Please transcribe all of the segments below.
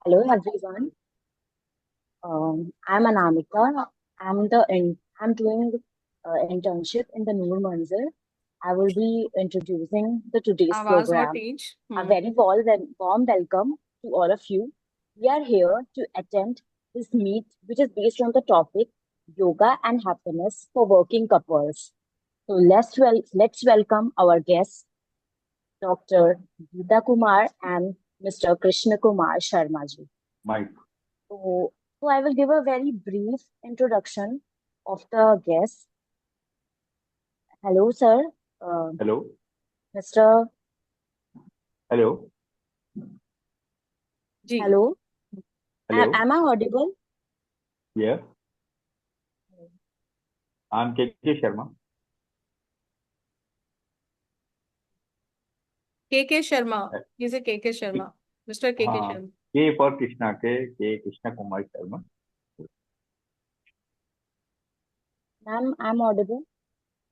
Hello everyone. I'm Anamika. I'm doing internship in the Noor Manzil. I will be introducing the today's आवाज बहुत program. Tej A very warm welcome to all of you. We are here to attend this meet, which is based on the topic yoga and happiness for working couples. So let's welcome our guests, Dr. Geeta Kumar and Mr. Krishna Kumar Sharma ji. Mike. So I will give a very brief introduction of the guest. Hello, sir. Hello. Mr. Hello. Ji Hello. Hello. Am I audible? Yeah. I'm KK Sharma. के शर्मा इसे के Sharma mister के हाँ, Sharma K for Krishna, K Krishna Kumar Sharma. Ma'am, I'm audible.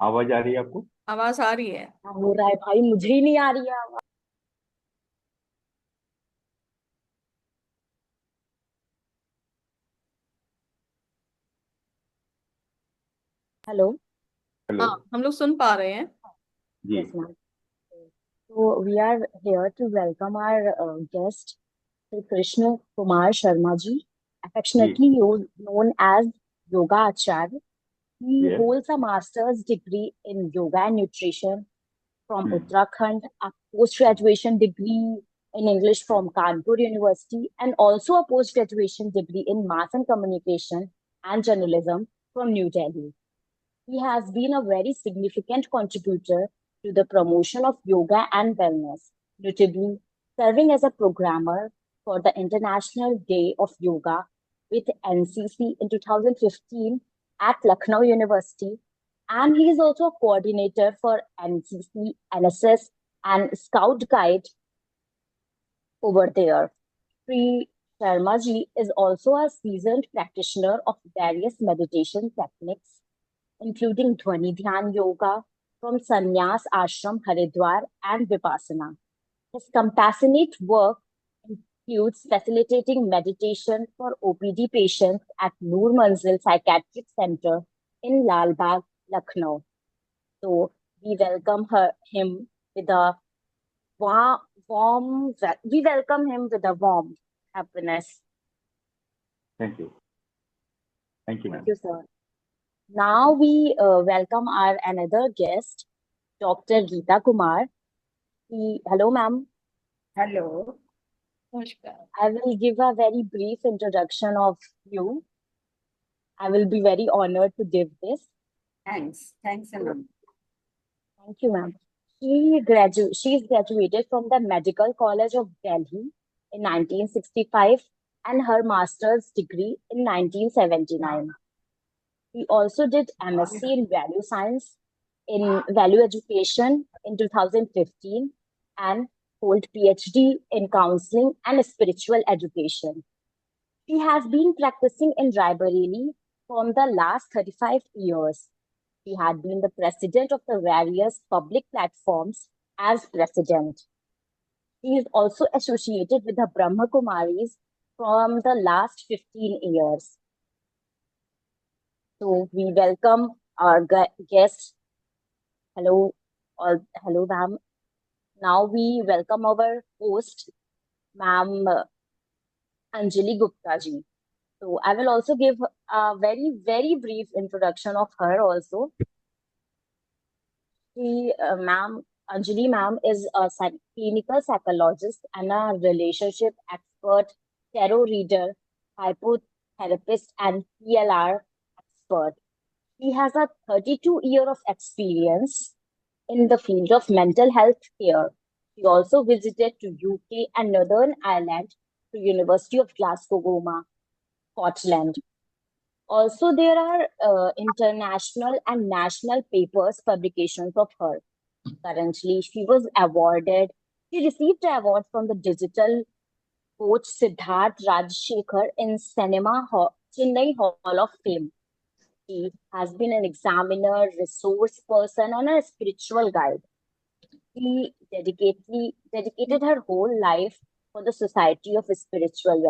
आवाज आ रही है आपको? आवाज आ रही है क्या हो रहा है भाई, मुझे ही नहीं आ रही है आवाज। हेलो। हेलो. हाँ हम लोग सुन पा रहे हैं जी. Yes, ma'am. So we are here to welcome our guest, Sri Krishna Kumar Sharma ji, ji. affectionately known as Yoga Acharya. He Yes. holds a master's degree in yoga and nutrition from Hmm. Uttarakhand, a post-graduation degree in English from Kanpur University, and also a post-graduation degree in mass and communication and journalism from New Delhi. He has been a very significant contributor to the promotion of yoga and wellness, notably serving as a programmer for the International Day of Yoga with NCC in 2015 at Lucknow University, and he is also a coordinator for NCC, NSS, and Scout Guide over there. Sri Sharma ji is also a seasoned practitioner of various meditation techniques, including Dhwani Dhyan Yoga from Sannyas Ashram Haridwar and Vipassana. His compassionate work includes facilitating meditation for OPD patients at Noor Manzil Psychiatric Center in Lal Bagh, Lucknow. So we welcome him with a we welcome him with a warm happiness. Thank you. Thank you, ma'am. Thank you, sir. Now we welcome our another guest, Dr. Geeta Kumar. Hello, ma'am. Hello. नमस्कार I will give a very brief introduction of you. I will be very honored to give this. Thanks. Thanks a lot. Thank you, ma'am. She is graduated from the Medical College of Delhi in 1965 and her master's degree in 1979. He also did MSc in Value Science in Value Education in 2015 and hold PhD in Counseling and Spiritual Education. He has been practicing in Raebareli for the last 35 years. He had been the president of the various public platforms as president. He is also associated with the Brahma Kumaris from the last 15 years. So we welcome our guest. Hello, hello, ma'am. Now we welcome our host, ma'am Anjali Gupta ji. So I will also give a very brief introduction of her also. Ma'am Anjali ma'am is a clinical psychologist and a relationship expert, tarot reader, hypnotherapist, and PLR expert. She has a 32-year of experience in the field of mental health care. She also visited to UK and Northern Ireland to University of Glasgow, Scotland. Also, there are international and national papers publications of her. Currently, she was awarded. She received an award from the digital coach Siddharth Rajshekhar in Chennai Hall of Fame. She has been an examiner, resource person, and a spiritual guide. She dedicated her whole life for the Society of Spiritual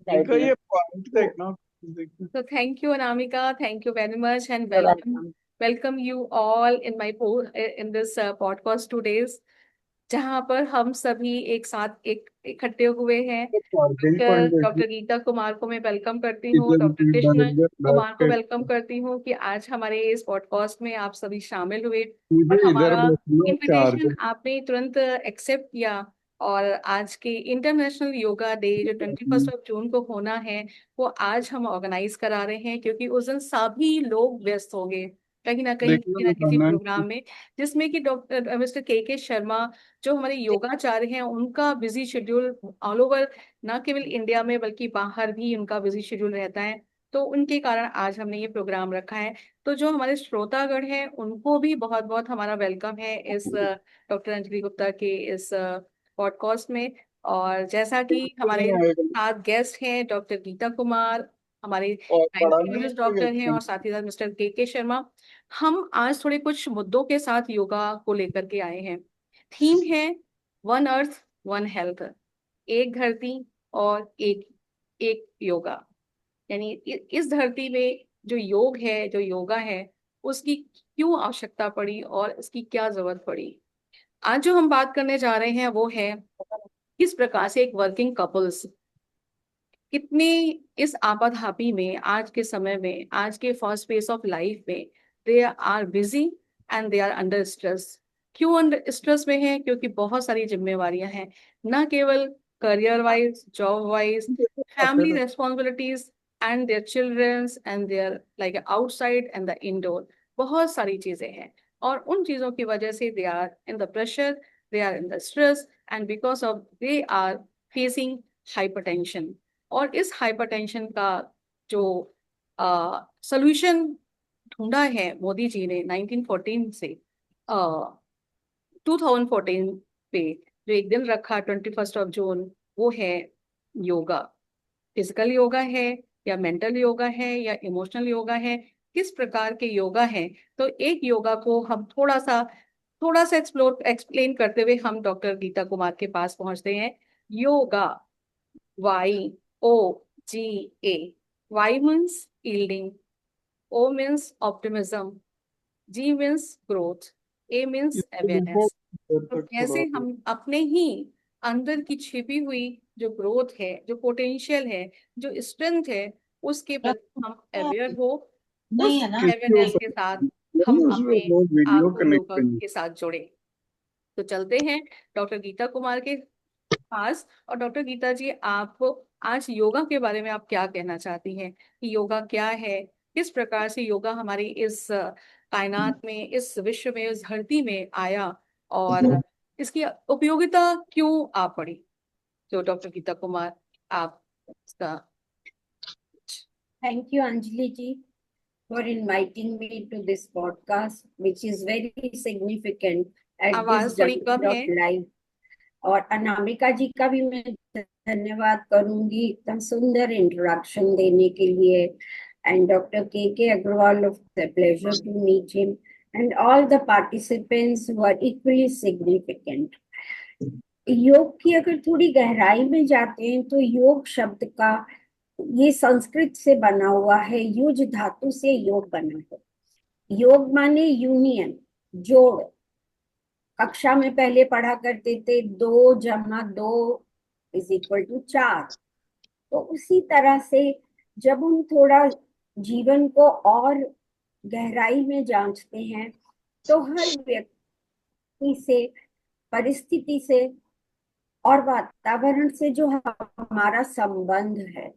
देखो Well-being. ये point देखना देखो So thank you, Anamika. Thank you very much, and You're welcome welcome. you all in my in this podcast 2 days, जहाँ पर हम सभी एक साथ इकट्ठे हुए हैं। Starting point doctor Geeta Kumar को मैं वेलकम करती हूँ, इधर डॉक्टर भी कृष्ण बराबर कुमार को बैठ वेलकम करती हूँ कि आज हमारे इस पॉडकास्ट में आप सभी शामिल हुए मुझे और इधर हमारा बैठना इनविटेशन चार्ज आपने तुरंत एक्सेप्ट किया। और आज के इंटरनेशनल योगा डे जो 21 जून को होना है, वो आज हम ऑर्गेनाइज करा रहे हैं, क्योंकि उस दिन सभी लोग व्यस्त होंगे कहीं ना कहीं देखना किसी ना किसी बताना प्रोग्राम में, जिसमें कि डॉक्टर मिस्टर के शर्मा जो हमारे योगाचार्य हैं, उनका बिजी शेड्यूल ऑल ओवर, ना केवल इंडिया में बल्कि बाहर भी उनका बिजी शेड्यूल रहता है। तो उनके कारण आज हमने ये प्रोग्राम रखा है। तो जो हमारे श्रोतागण हैं उनको भी बहुत बहुत हमारा वेलकम है इस डॉक्टर अंजलि गुप्ता के इस पॉडकास्ट में। और जैसा कि हमारे साथ गेस्ट हैं डॉक्टर गीता कुमार, हमारे और बड़ा गायनेकोलॉजिस्ट डॉक्टर हैं, और साथ ही साथ मिस्टर के शर्मा। हम आज थोड़े कुछ मुद्दों के साथ योगा को लेकर के आए हैं। थीम है वन अर्थ वन हेल्थ, एक धरती और एक एक योगा। यानी इस धरती में जो योग है, जो योगा है, उसकी क्यों आवश्यकता पड़ी और इसकी क्या जरूरत पड़ी। आज जो हम बात करने जा रहे हैं वो है किस प्रकार से एक वर्किंग कपल्स कितने इस आपाधापी में, आज के समय में, आज के फास्ट पेस ऑफ लाइफ में they are busy and they are under stress. क्यों अंडर स्ट्रेस में है? क्योंकि बहुत सारी जिम्मेवारियां हैं, ना केवल career wise, job wise, family responsibilities and their childrens and their like outside and the indoor, बहुत सारी चीजें हैं। और उन चीजों की वजह से they are in the pressure, they are in the stress, and because of they are facing hypertension. और इस हाइपरटेंशन का जो सॉल्यूशन ढूंढा है मोदी जी ने 1914 से 2014 पे, जो एक दिन रखा 21 जून, वो है योगा। फिजिकल योगा है या मेंटल योगा है या इमोशनल योगा है, किस प्रकार के योगा है। तो एक योगा को हम थोड़ा सा एक्सप्लेन करते हुए हम डॉक्टर गीता कुमार के पास पहुंचते हैं। Yoga, YOGA, Y means yielding, O means optimism, G means growth, A means awareness। तो कैसे हम अपने ही अंदर की छिपी हुई जो ग्रोथ है, जो पोटेंशियल है, जो स्ट्रेंथ है, उसके प्रति हम अवेयर हो, उस अवेयरनेस के साथ हम अपने वीडियो आप को कनेक्ट योगा के साथ जोड़े। तो चलते हैं डॉक्टर गीता कुमार के पास। और डॉक्टर गीता जी, आप आज योगा के बारे में आप क्या कहना चाहती हैं कि योगा क्या है, किस प्रकार से योगा हमारी इस कायनात में, इस विश्व में, इस धरती में आया, और इसकी उपयोगिता क्यों आ पड़ी। तो डॉक्टर गीता कुमार, आप इसका। Thank you, Anjali ji, for inviting me to this podcast, which is very significant at आवाज this थोड़ी juncture कम of है। life. और अनामिका जी का भी मैं धन्यवाद करूंगी इतना सुंदर इंट्रोडक्शन देने के लिए, and Dr. K. Agrawal, of the pleasure to meet him, and all the participants who are equally significant. योग की अगर थोड़ी गहराई में जाते हैं तो योग शब्द का, ये संस्कृत से बना हुआ है, युज धातु से योग बना है। योग माने यूनियन, जोड़। कक्षा में पहले पढ़ा करते थे 2 + 2 = 4। तो उसी तरह से जब हम थोड़ा जीवन को और गहराई में जांचते हैं तो हर व्यक्ति से, परिस्थिति से और वातावरण से जो हमारा संबंध है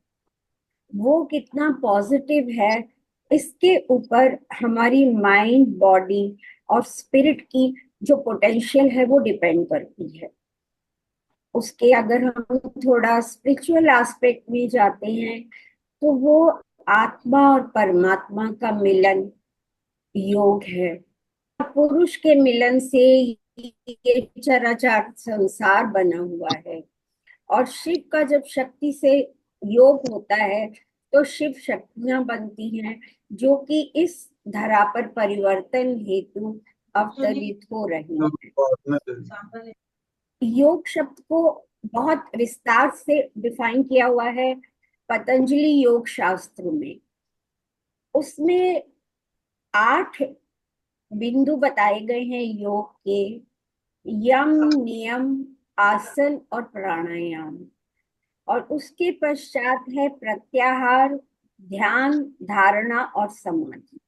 वो कितना पॉजिटिव है, इसके ऊपर हमारी माइंड, बॉडी और स्पिरिट की जो पोटेंशियल है वो डिपेंड करती है। उसके अगर हम थोड़ा स्पिरिचुअल एस्पेक्ट में जाते हैं तो वो आत्मा और परमात्मा का मिलन योग है। पुरुष के मिलन से ये चराचर संसार बना हुआ है। और शिव का जब शक्ति से योग होता है तो शिव शक्तियां बनती हैं जो कि इस धरा पर परिवर्तन हेतु अवतरित हो रही हैं। योग शब्द को बहुत विस्तार से डिफाइन किया हुआ है पतंजलि योग शास्त्र में। उसमें 8 बिंदु बताए गए हैं योग के, यम, नियम, आसन और प्राणायाम। और उसके पश्चात है प्रत्याहार, ध्यान, धारणा और समाधि।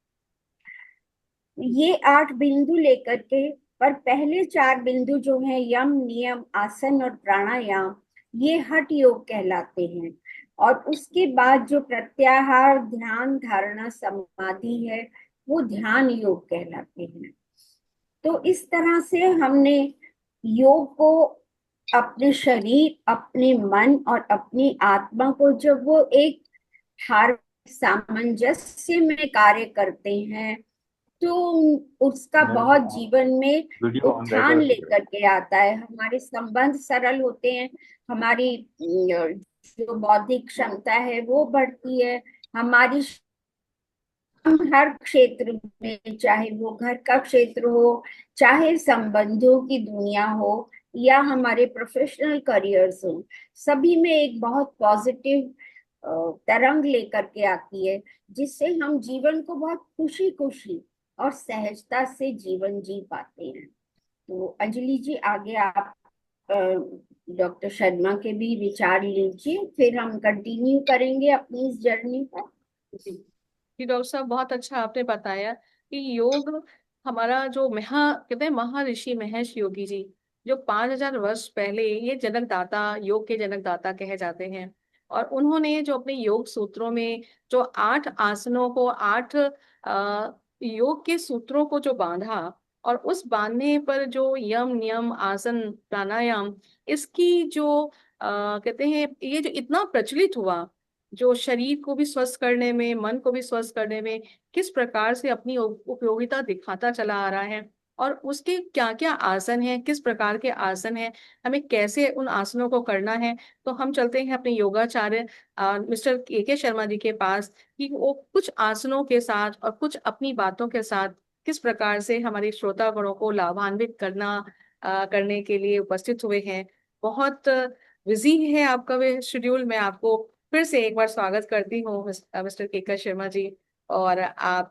ये 8 बिंदु लेकर के, पर पहले 4 बिंदु जो हैं यम, नियम, आसन और प्राणायाम, ये हठ योग कहलाते हैं। और उसके बाद जो प्रत्याहार, ध्यान, धारणा, समाधि है, वो ध्यान योग कहलाते हैं। तो इस तरह से हमने योग को अपने शरीर, अपने मन और अपनी आत्मा को जब वो एक सामंजस्य में कार्य करते हैं तो उसका बहुत जीवन में वीडियो ऑन उत्थान रहेगा। लेकर के आता है। हमारे संबंध सरल होते हैं, हमारी जो बौद्धिक क्षमता है वो बढ़ती है, हमारी हम हर क्षेत्र में, चाहे वो घर का क्षेत्र हो, चाहे संबंधों की दुनिया हो, या हमारे प्रोफेशनल करियर्स हो, सभी में एक बहुत पॉजिटिव तरंग लेकर के आती है, जिससे हम जीवन को बहुत खुशी खुशी और सहजता से जीवन जी पाते हैं। तो अंजलि जी, आगे आप डॉक्टर शर्मा के भी विचार लीजिए, फिर हम कंटिन्यू करेंगे अपनी इस जर्नी पर। जी डॉक्टर साहब, बहुत अच्छा आपने बताया कि योग हमारा जो कहते हैं महर्षि महेश योगी जी, जो 5000 वर्ष पहले ये जनकदाता, योग के जनकदाता कहे जाते हैं। और उन्होंने जो अपने योग सूत्रों में जो 8 आसनों को, 8 योग के सूत्रों को जो बांधा, और उस बांधने पर जो यम, नियम, आसन, प्राणायाम, इसकी जो कहते हैं ये जो इतना प्रचलित हुआ, जो शरीर को भी स्वस्थ करने में, मन को भी स्वस्थ करने में किस प्रकार से अपनी उपयोगिता दिखाता चला आ रहा है, और उसके क्या क्या आसन हैं, किस प्रकार के आसन हैं, हमें कैसे उन आसनों को करना है। तो हम चलते हैं अपने योगाचार्य मिस्टर के शर्मा जी के पास, कि वो कुछ आसनों के साथ और कुछ अपनी बातों के साथ किस प्रकार से हमारे श्रोतागणों को लाभान्वित करने के लिए उपस्थित हुए हैं। बहुत बिजी है आपका वे शेड्यूल। मैं आपको फिर से एक बार स्वागत करती हूँ मिस्टर के शर्मा जी। और आप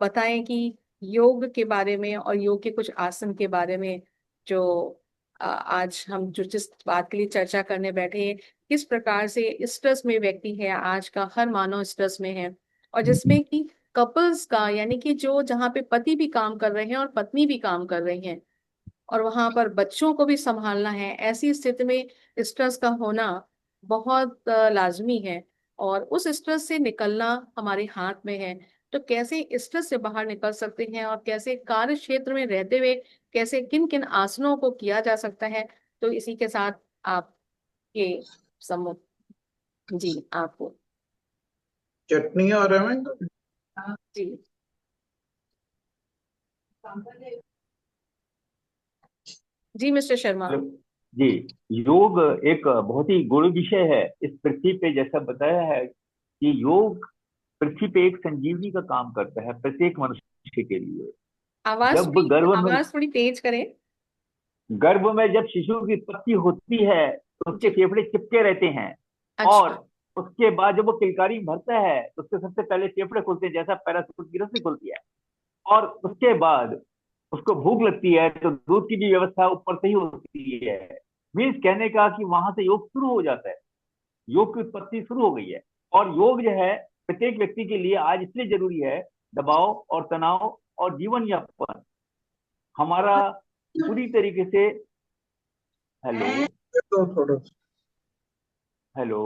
बताएं कि योग के बारे में और योग के कुछ आसन के बारे में, जो आज हम जो जिस बात के लिए चर्चा करने बैठे हैं, किस प्रकार से स्ट्रेस में व्यक्ति है, आज का हर मानव स्ट्रेस में है, और जिसमें कि कपल्स का, यानी कि जो जहाँ पे पति भी काम कर रहे हैं और पत्नी भी काम कर रही हैं, और वहां पर बच्चों को भी संभालना है, ऐसी स्थिति में स्ट्रेस का होना बहुत लाजमी है। और उस स्ट्रेस से निकलना हमारे हाथ में है। तो कैसे स्ट्रेस से बाहर निकल सकते हैं, और कैसे कार्य क्षेत्र में रहते हुए कैसे किन किन आसनों को किया जा सकता है, तो इसी के साथ आप ये सम्मुख जी आपको चटनी और रमें जी जी मिस्टर शर्मा। जी, योग एक बहुत ही गुण विषय है इस पृथ्वी पे। जैसा बताया है कि योग पृथ्वी पे एक संजीवनी का काम करता है प्रत्येक मनुष्य के लिए। जब आवाज थोड़ी तेज करें। गर्भ में जब शिशु की उत्पत्ति होती है तो उसके फेफड़े चिपके रहते हैं। अच्छा। और उसके बाद जब वो किलकारी भरता है तो उसके सबसे पहले फेफड़े खुलते हैं, जैसा पैराशूट की रस्सी खुलती है। और उसके बाद उसको भूख लगती है तो दूध की भी व्यवस्था ऊपर से ही होती है। मीन्स कहने का कि वहां से योग शुरू हो जाता है, योग की उत्पत्ति शुरू हो गई है। और योग जो है प्रत्येक व्यक्ति के लिए आज इसलिए जरूरी है, दबाव और तनाव और जीवन यापन हमारा पूरी तरीके से। हेलो तो थोड़ा हेलो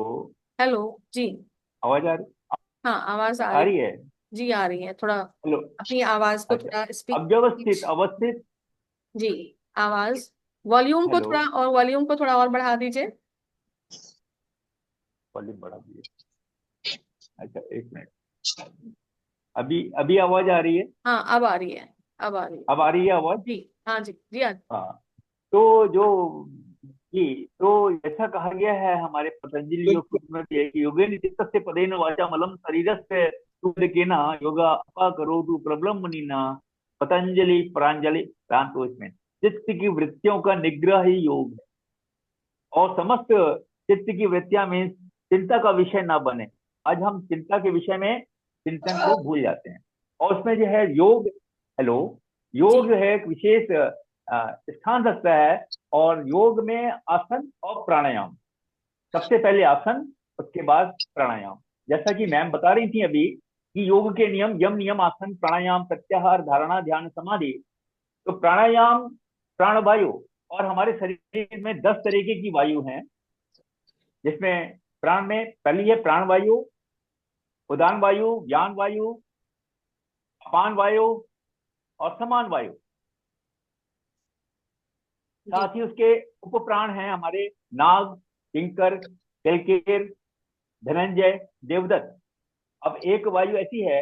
हेलो जी। आवाज आ रही? हाँ, आवाज आ आ रही रही है? जी, आ रही है। थोड़ा हेलो। अपनी आवाज को अच्छा, थोड़ा स्पीक। अब व्यवस्थित अवस्थित। जी, आवाज हेलो, वॉल्यूम को थोड़ा और बढ़ा दीजिए। वॉल्यूम बढ़ा दिए। अच्छा, एक मिनट। अभी अभी आवाज आ रही है? हाँ, अब आ रही है, अब आ रही है। अब आ रही है आवाज? जी हाँ जी जी हाँ। हाँ। तो जो जी, तो ऐसा कहा गया है हमारे पतंजलि योग सूत्र में भी है कि योगेन चित्तस्य पदेन वाचा मलम शरीरस्य तुल्यकेन योगा अपा करोतु प्रबलम मनीना पतंजलि प्रांजलि प्रांतो। इसमें चित्त की वृत्तियों का निग्रह ही योग है। और समस्त चित्त की वृत्तियां मीन्स चिंता का विषय ना बने। आज हम चिंता के विषय में चिंतन को भूल जाते हैं, और उसमें जो है योग, हेलो, योग जी जो है एक विशेष स्थान रखता है। और योग में आसन और प्राणायाम, सबसे पहले आसन, उसके बाद प्राणायाम। जैसा कि मैम बता रही थी अभी कि योग के नियम, यम नियम आसन प्राणायाम प्रत्याहार धारणा ध्यान समाधि। तो प्राणायाम प्राणवायु, और हमारे शरीर में 10 तरीके की वायु हैं, जिसमें प्राण में पहली है प्राण वायु, उदान वायु, ज्ञान वायु, अपान वायु और समान वायु। जी साथ ही उसके उपप्राण हैं हमारे नाग, किंकर, कलकेर, धनंजय, देवदत्त। अब एक वायु ऐसी है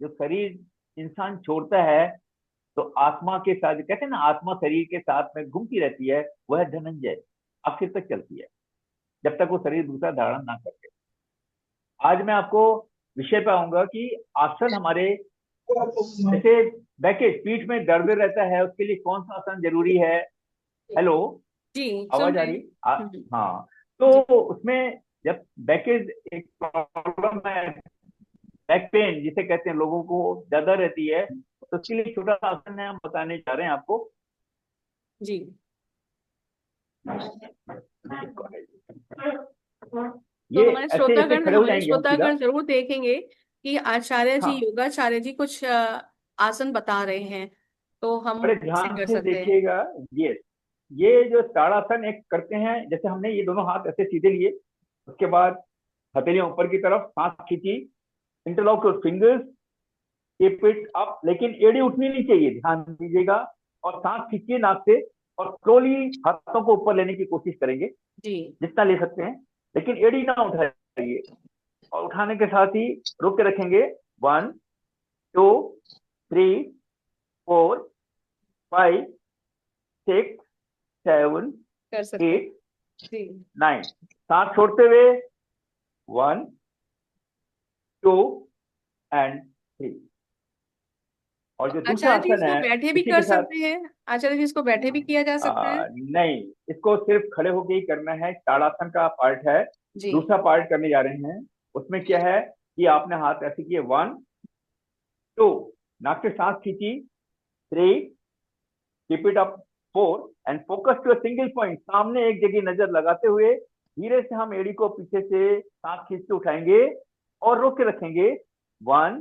जो शरीर इंसान छोड़ता है तो आत्मा के साथ, कहते हैं ना, आत्मा शरीर के साथ में घूमती रहती है, वह धनंजय आखिर तक चलती है, जब तक वो शरीर दूसरा धारण ना करते। आज मैं आपको विषय पे आऊंगा कि आसन हमारे, जैसे बैकेज, पीठ में दर्द रहता है, उसके लिए कौन सा आसन जरूरी है। हेलो, जी सुन आवाज आ रहे रही? हैं। हाँ, जी तो उसमें जब बैकेज एक प्रॉब्लम है, बैक पेन जिसे कहते हैं, लोगों को ज्यादा रहती है, तो उसके लिए छोटा सा आसन है, हम बताने जा रहे हैं आपको। जी तो ये हमारे ऐसे जैसे श्रोतागण खड़े हो हमारे जाएंगे हम सीधा। श्रोतागण जरूर देखेंगे कि आचार्य जी, हाँ, योगाचार्य जी कुछ आसन बता रहे हैं, तो हम बड़े कैसे ध्यान कर से सकते हैं। देखिएगा। ये ये जो ताड़ासन एक करते हैं, जैसे हमने ये दोनों हाथ ऐसे सीधे लिए, उसके बाद हथेलियां ऊपर की तरफ, सांस खींची, interlock your fingers, keep it up, लेकिन एड़ी उठनी नहीं चाहिए, ध्यान दीजिएगा। और सांस खींचिए नाक से, और स्लोली हाथों को ऊपर लेने की कोशिश करेंगे, जी जितना ले सकते हैं, लेकिन एड़ी ना उठाइए। और उठाने के साथ ही रोक के रखेंगे। 1 2 3 4 5 6 7 कर सकते हैं। 8 जी 9। सांस छोड़ते हुए 1 2 एंड 3। और जो दूसरा आचार्य जी आसन इसको है, बैठे भी इसी कर के साथ, सकते हैं, आचार्य जी इसको बैठे भी किया जा सकता है। नहीं, इसको सिर्फ खड़े होके ही करना है, ताड़ासन का पार्ट है। जी दूसरा पार्ट करने जा रहे हैं, उसमें क्या है कि आपने हाथ ऐसे किए, 1 2, नाक से सांस खींची, 3, keep it up, 4 and focus to a single point. सामने एक जगह नजर लगाते हुए धीरे से हम एड़ी को पीछे से सांस खींच के उठाएंगे और रोक के रखेंगे। 1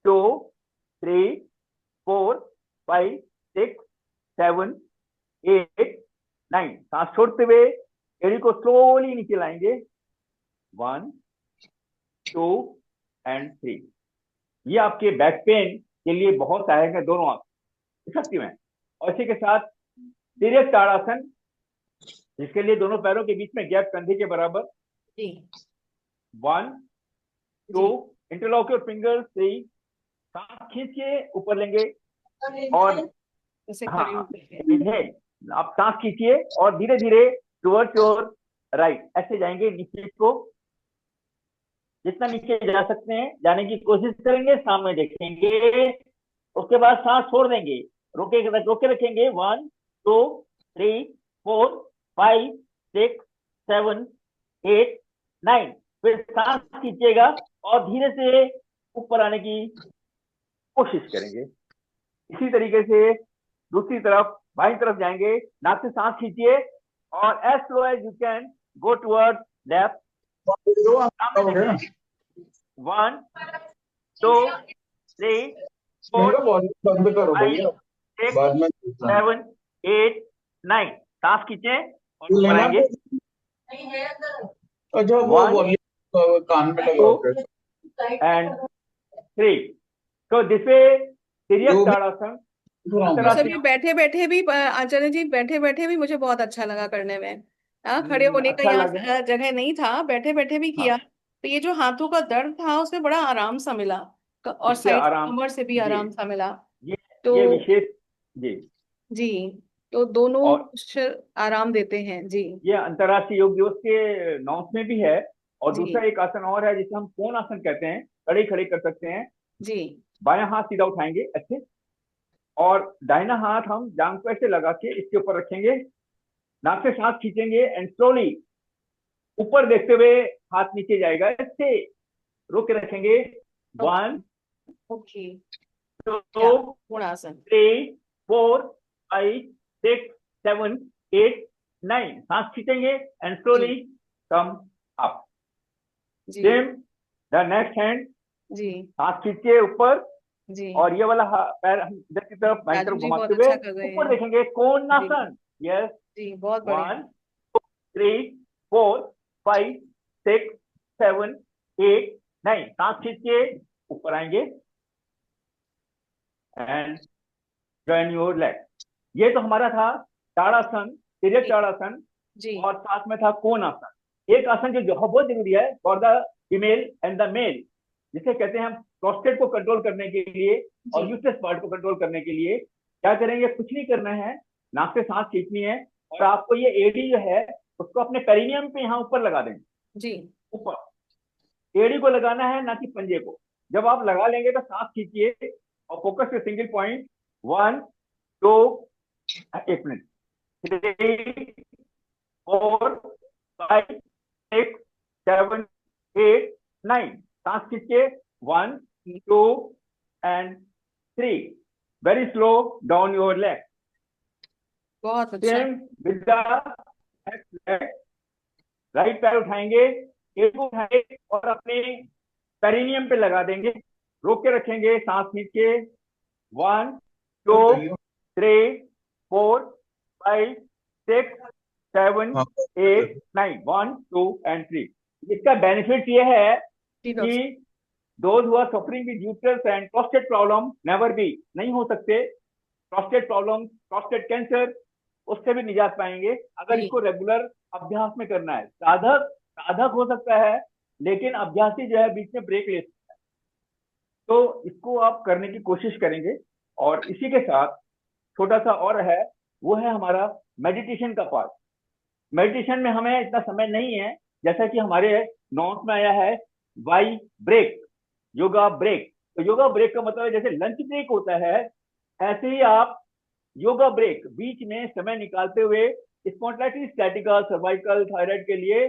2 3 4 5 6 7 8 9। सांस छोड़ते हुए एड़ी को स्लोली नीचे लाएंगे। 1 2 एंड 3। ये आपके बैक पेन के लिए बहुत सहायक है, दोनों आप इफेक्टिव हैं। और इसी के साथ तिर्यक ताड़ासन, जिसके लिए दोनों पैरों के बीच में गैप कंधे के बराबर। जी 1 2, जी इंटरलॉक योर फिंगर, 3, सांस खींचिए, ऊपर लेंगे, और जैसे खड़े हाँ, होते हैं। इन्हें आप सांस खींचिए और धीरे धीरे टुवर्ड्स योर राइट ऐसे जाएंगे नीचे को, जितना नीचे जा सकते हैं जाने की कोशिश करेंगे, सामने देखेंगे। उसके बाद सांस छोड़ देंगे, रोके रखेंगे। 1 2 3 4 5 6 7 8 9। फिर सांस खींचिएगा और धीरे से ऊपर आने की कोशिश करेंगे। इसी तरीके से दूसरी तरफ, बाईं तरफ जाएंगे, नाक से सांस खींचिए और as slow as you can go toward left. सामने देखें। 1 2 3 4 मेरा बॉडी बंद करो 5 भैया, 6 बाद में पूछना। 7 8 9। सांस खींचे और ऊपर लेना आएंगे। अच्छा, वो 1 वॉल्यूम कान में लगाओ 2 एंड 3। तो दिस वे तिर्यक जो भी ताड़ासन सुनाऊंगा। सर अंतर्राष्ट्रीय। ये बैठे बैठे भी आचार्य जी, बैठे बैठे भी मुझे बहुत अच्छा लगा करने में। खड़े होने का अच्छा यहाँ लगे। जगह नहीं था, बैठे बैठे भी हाँ, किया, तो ये जो हाथों का दर्द था उसमें बड़ा आराम सा मिला, और इससे साइड आराम। कमर से भी जी, आराम सा मिला। ये तो ये विशेष। जी, जी, तो दोनों और कुछ आराम देते हैं। जी ये अंतर्राष्ट्रीय योग दिवस के नॉर्म्स में भी है। और जी दूसरा एक आसन और है जिसे हम कोण आसन कहते हैं, खड़े खड़े कर सकते हैं। जी बायां हाथ सीधा उठाएंगे अच्छे, और दाहिना हाथ हम जांघ पे ऐसे लगा के इसके ऊपर रखेंगे, नाक से सांस खींचेंगे एंड स्लोली ऊपर देखते हुए हाथ नीचे जाएगा, ऐसे रोक के रखेंगे। 1 ओके, 2 गुणासन। 3 4 5 6 7 8 9, सांस खींचेंगे एंड स्लोली कम अप। जी सेम द नेक्स्ट हैंड, जी सांस खींच के ऊपर, जी। और ये वाला पैर हम इधर की तरफ बाईं राजू तरफ जी घुमाते बहुत हुए अच्छा कर रहे ऊपर हैं। देखेंगे, कोणासन। यस, जी बहुत बढ़िया। 1 3 4 5 6 7 8 9, सांस खींच के ऊपर आएंगे एंड जॉइन योर लेग। ये तो हमारा था ताड़ासन, तिर्यक ताड़ासन, जी और साथ में था कोणासन। एक आसन जो बहुत जरूरी है for the female and the male, जिसे कहते हैं हम प्रोस्टेट को कंट्रोल करने के लिए और जी यूट्रस पार्ट को कंट्रोल करने के लिए क्या करेंगे, कुछ नहीं करना है, नाक से सांस खींचनी है और आपको ये एडी जो है उसको अपने पेरिनियम पे यहाँ ऊपर लगा देंगे। जी ऊपर एडी को लगाना है, ना कि पंजे को। जब आप लगा लेंगे तो सांस खींचिए और फोकस पे सिंगल पॉइंट। 1 2 1 मिनट 3 4 5 6 7 8 9, सांस खींचिए 1 2 and 3, very slow down your leg. बहुत अच्छा। सेम विद द राइट पैर उठाएंगे, एक को उठाएंगे और अपने पेरिनियम पे लगा देंगे, रोक के रखेंगे, सांस खींच के 1 2 3 4 5 6 7 8 9, 1 2 एंड 3। इसका बेनिफिट ये है जी डॉक्टर। कि those who are suffering with uterus and prostate problem never be, नहीं हो सकते प्रोस्टेट प्रॉब्लम, प्रोस्टेट कैंसर, उससे भी निजात पाएंगे अगर जी। इसको रेगुलर अभ्यास में करना है। साधक साधक हो सकता है, लेकिन अभ्यासी जो है बीच में ब्रेक ले सकता है, तो इसको आप करने की कोशिश करेंगे। और इसी के साथ छोटा सा और है, वो है हमारा मेडिटेशन का पार्ट। मेडिटेशन में हमें इतना समय नहीं है, जैसा कि हमारे नोट्स में आया है वाई ब्रेक, योगा ब्रेक। तो योगा ब्रेक का मतलब है जैसे लंच ब्रेक होता है, ऐसे ही आप योगा ब्रेक बीच में समय निकालते हुए स्पॉन्डिलाइटिस स्टैटिका, सर्वाइकल, थायराइड के लिए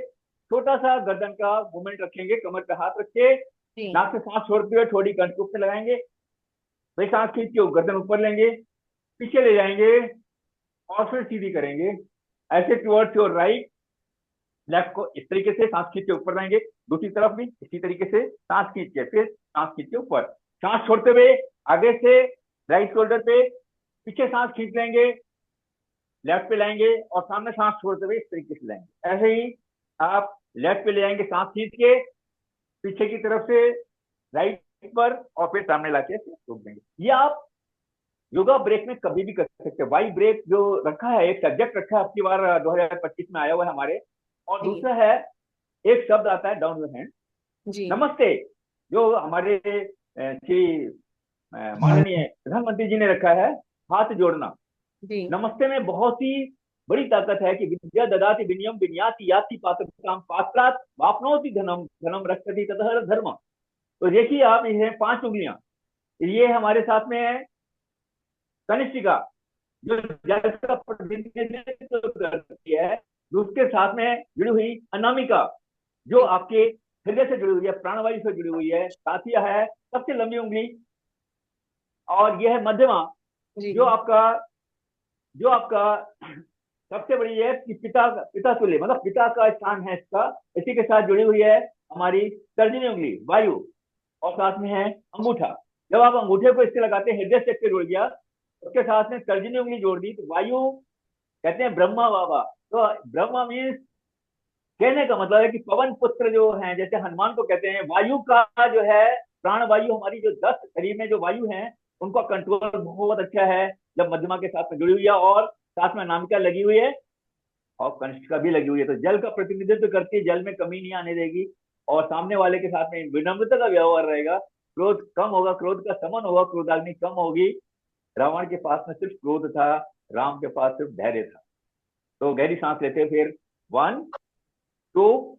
छोटा सा गर्दन का मूवमेंट रखेंगे, कमर पे हाथ रख के, जी नाक से सांस छोड़ते हुए थोड़ी कंठ पे लगाएंगे, फिर सांस खींच के गर्दन ऊपर लेंगे, पीछे ले जाएंगे और फिर सीधी करेंगे ऐसे टुवर्ड्स योर राइट। लेफ्ट को इस तरीके से सांस खींच के ऊपर लाएंगे, दूसरी तरफ भी इसी तरीके से सांस खींच के, फिर सांस खींच के ऊपर, सांस छोड़ते हुए आगे से राइट शोल्डर पे पीछे सांस खींच लेंगे, लेफ्ट पे लाएंगे और सामने सांस छोड़ते हुए इस तरीके से लाएंगे। ऐसे ही आप लेफ्ट पे ले आएंगे सांस खींच के, पीछे की तरफ से राइट पर, और फिर सामने लाके रोक देंगे। ये आप योगा ब्रेक में कभी भी कर सकते हैं। वाई ब्रेक जो रखा है, एक सब्जेक्ट रखा है, आपकी बार 2025 में आया हुआ है हमारे। और दूसरा है, एक शब्द आता है डाउन योर हैंड, जी नमस्ते, जो हमारे श्री माननीय प्रधानमंत्री जी ने रखा है, हाथ जोड़ना। जी नमस्ते में बहुत ही बड़ी ताकत है कि विद्या ददाति विनयम विनयाति याति पात्रताम पात्रात वापनोति धनम धनम रक्षति ततः धर्म। तो देखिए आप, ये 5 उंगलियां, ये हमारे साथ में है कनिष्ठिका, जो जल का प्रतिनिधित्व करती है, उसके साथ में जुड़ी हुई अनामिका, जो आपके हृदय से जुड़ी हुई है, प्राणवायु से जुड़ी हुई है, साथ है सबसे लंबी उंगली, और यह है मध्यमा, जी जो आपका सबसे बड़ी है कि पिता तुल्य, मतलब पिता का स्थान है इसका, इसी के साथ जुड़ी हुई है हमारी तर्जनी उंगली वायु, और साथ में है अंगूठा। जब आप अंगूठे को इससे लगाते हैं, हृदय से जुड़ गया, उसके साथ में तर्जनी उंगली जोड़ दी, तो वायु कहते हैं ब्रह्मा बाबा। तो ब्रह्मा मीन्स, कहने का मतलब है कि पवन पुत्र जो है, जैसे हनुमान को कहते हैं, वायु का जो है प्राण वायु, हमारी जो 10 शरीर में जो वायु है, उनका कंट्रोल बहुत अच्छा है जब मध्यमा के साथ में जुड़ी हुई है, और साथ में अनामिका लगी हुई है, और कनिष्ठिका भी लगी हुई है। तो जल का प्रतिनिधित्व करती है, जल में कमी नहीं आने देगी, और सामने वाले के साथ में विनम्रता का व्यवहार रहेगा, क्रोध कम होगा, क्रोध का समन होगा, क्रोधाग्नि कम होगी। रावण के पास में सिर्फ क्रोध था, राम के पास सिर्फ धैर्य था। तो गहरी सांस लेते, फिर 1 2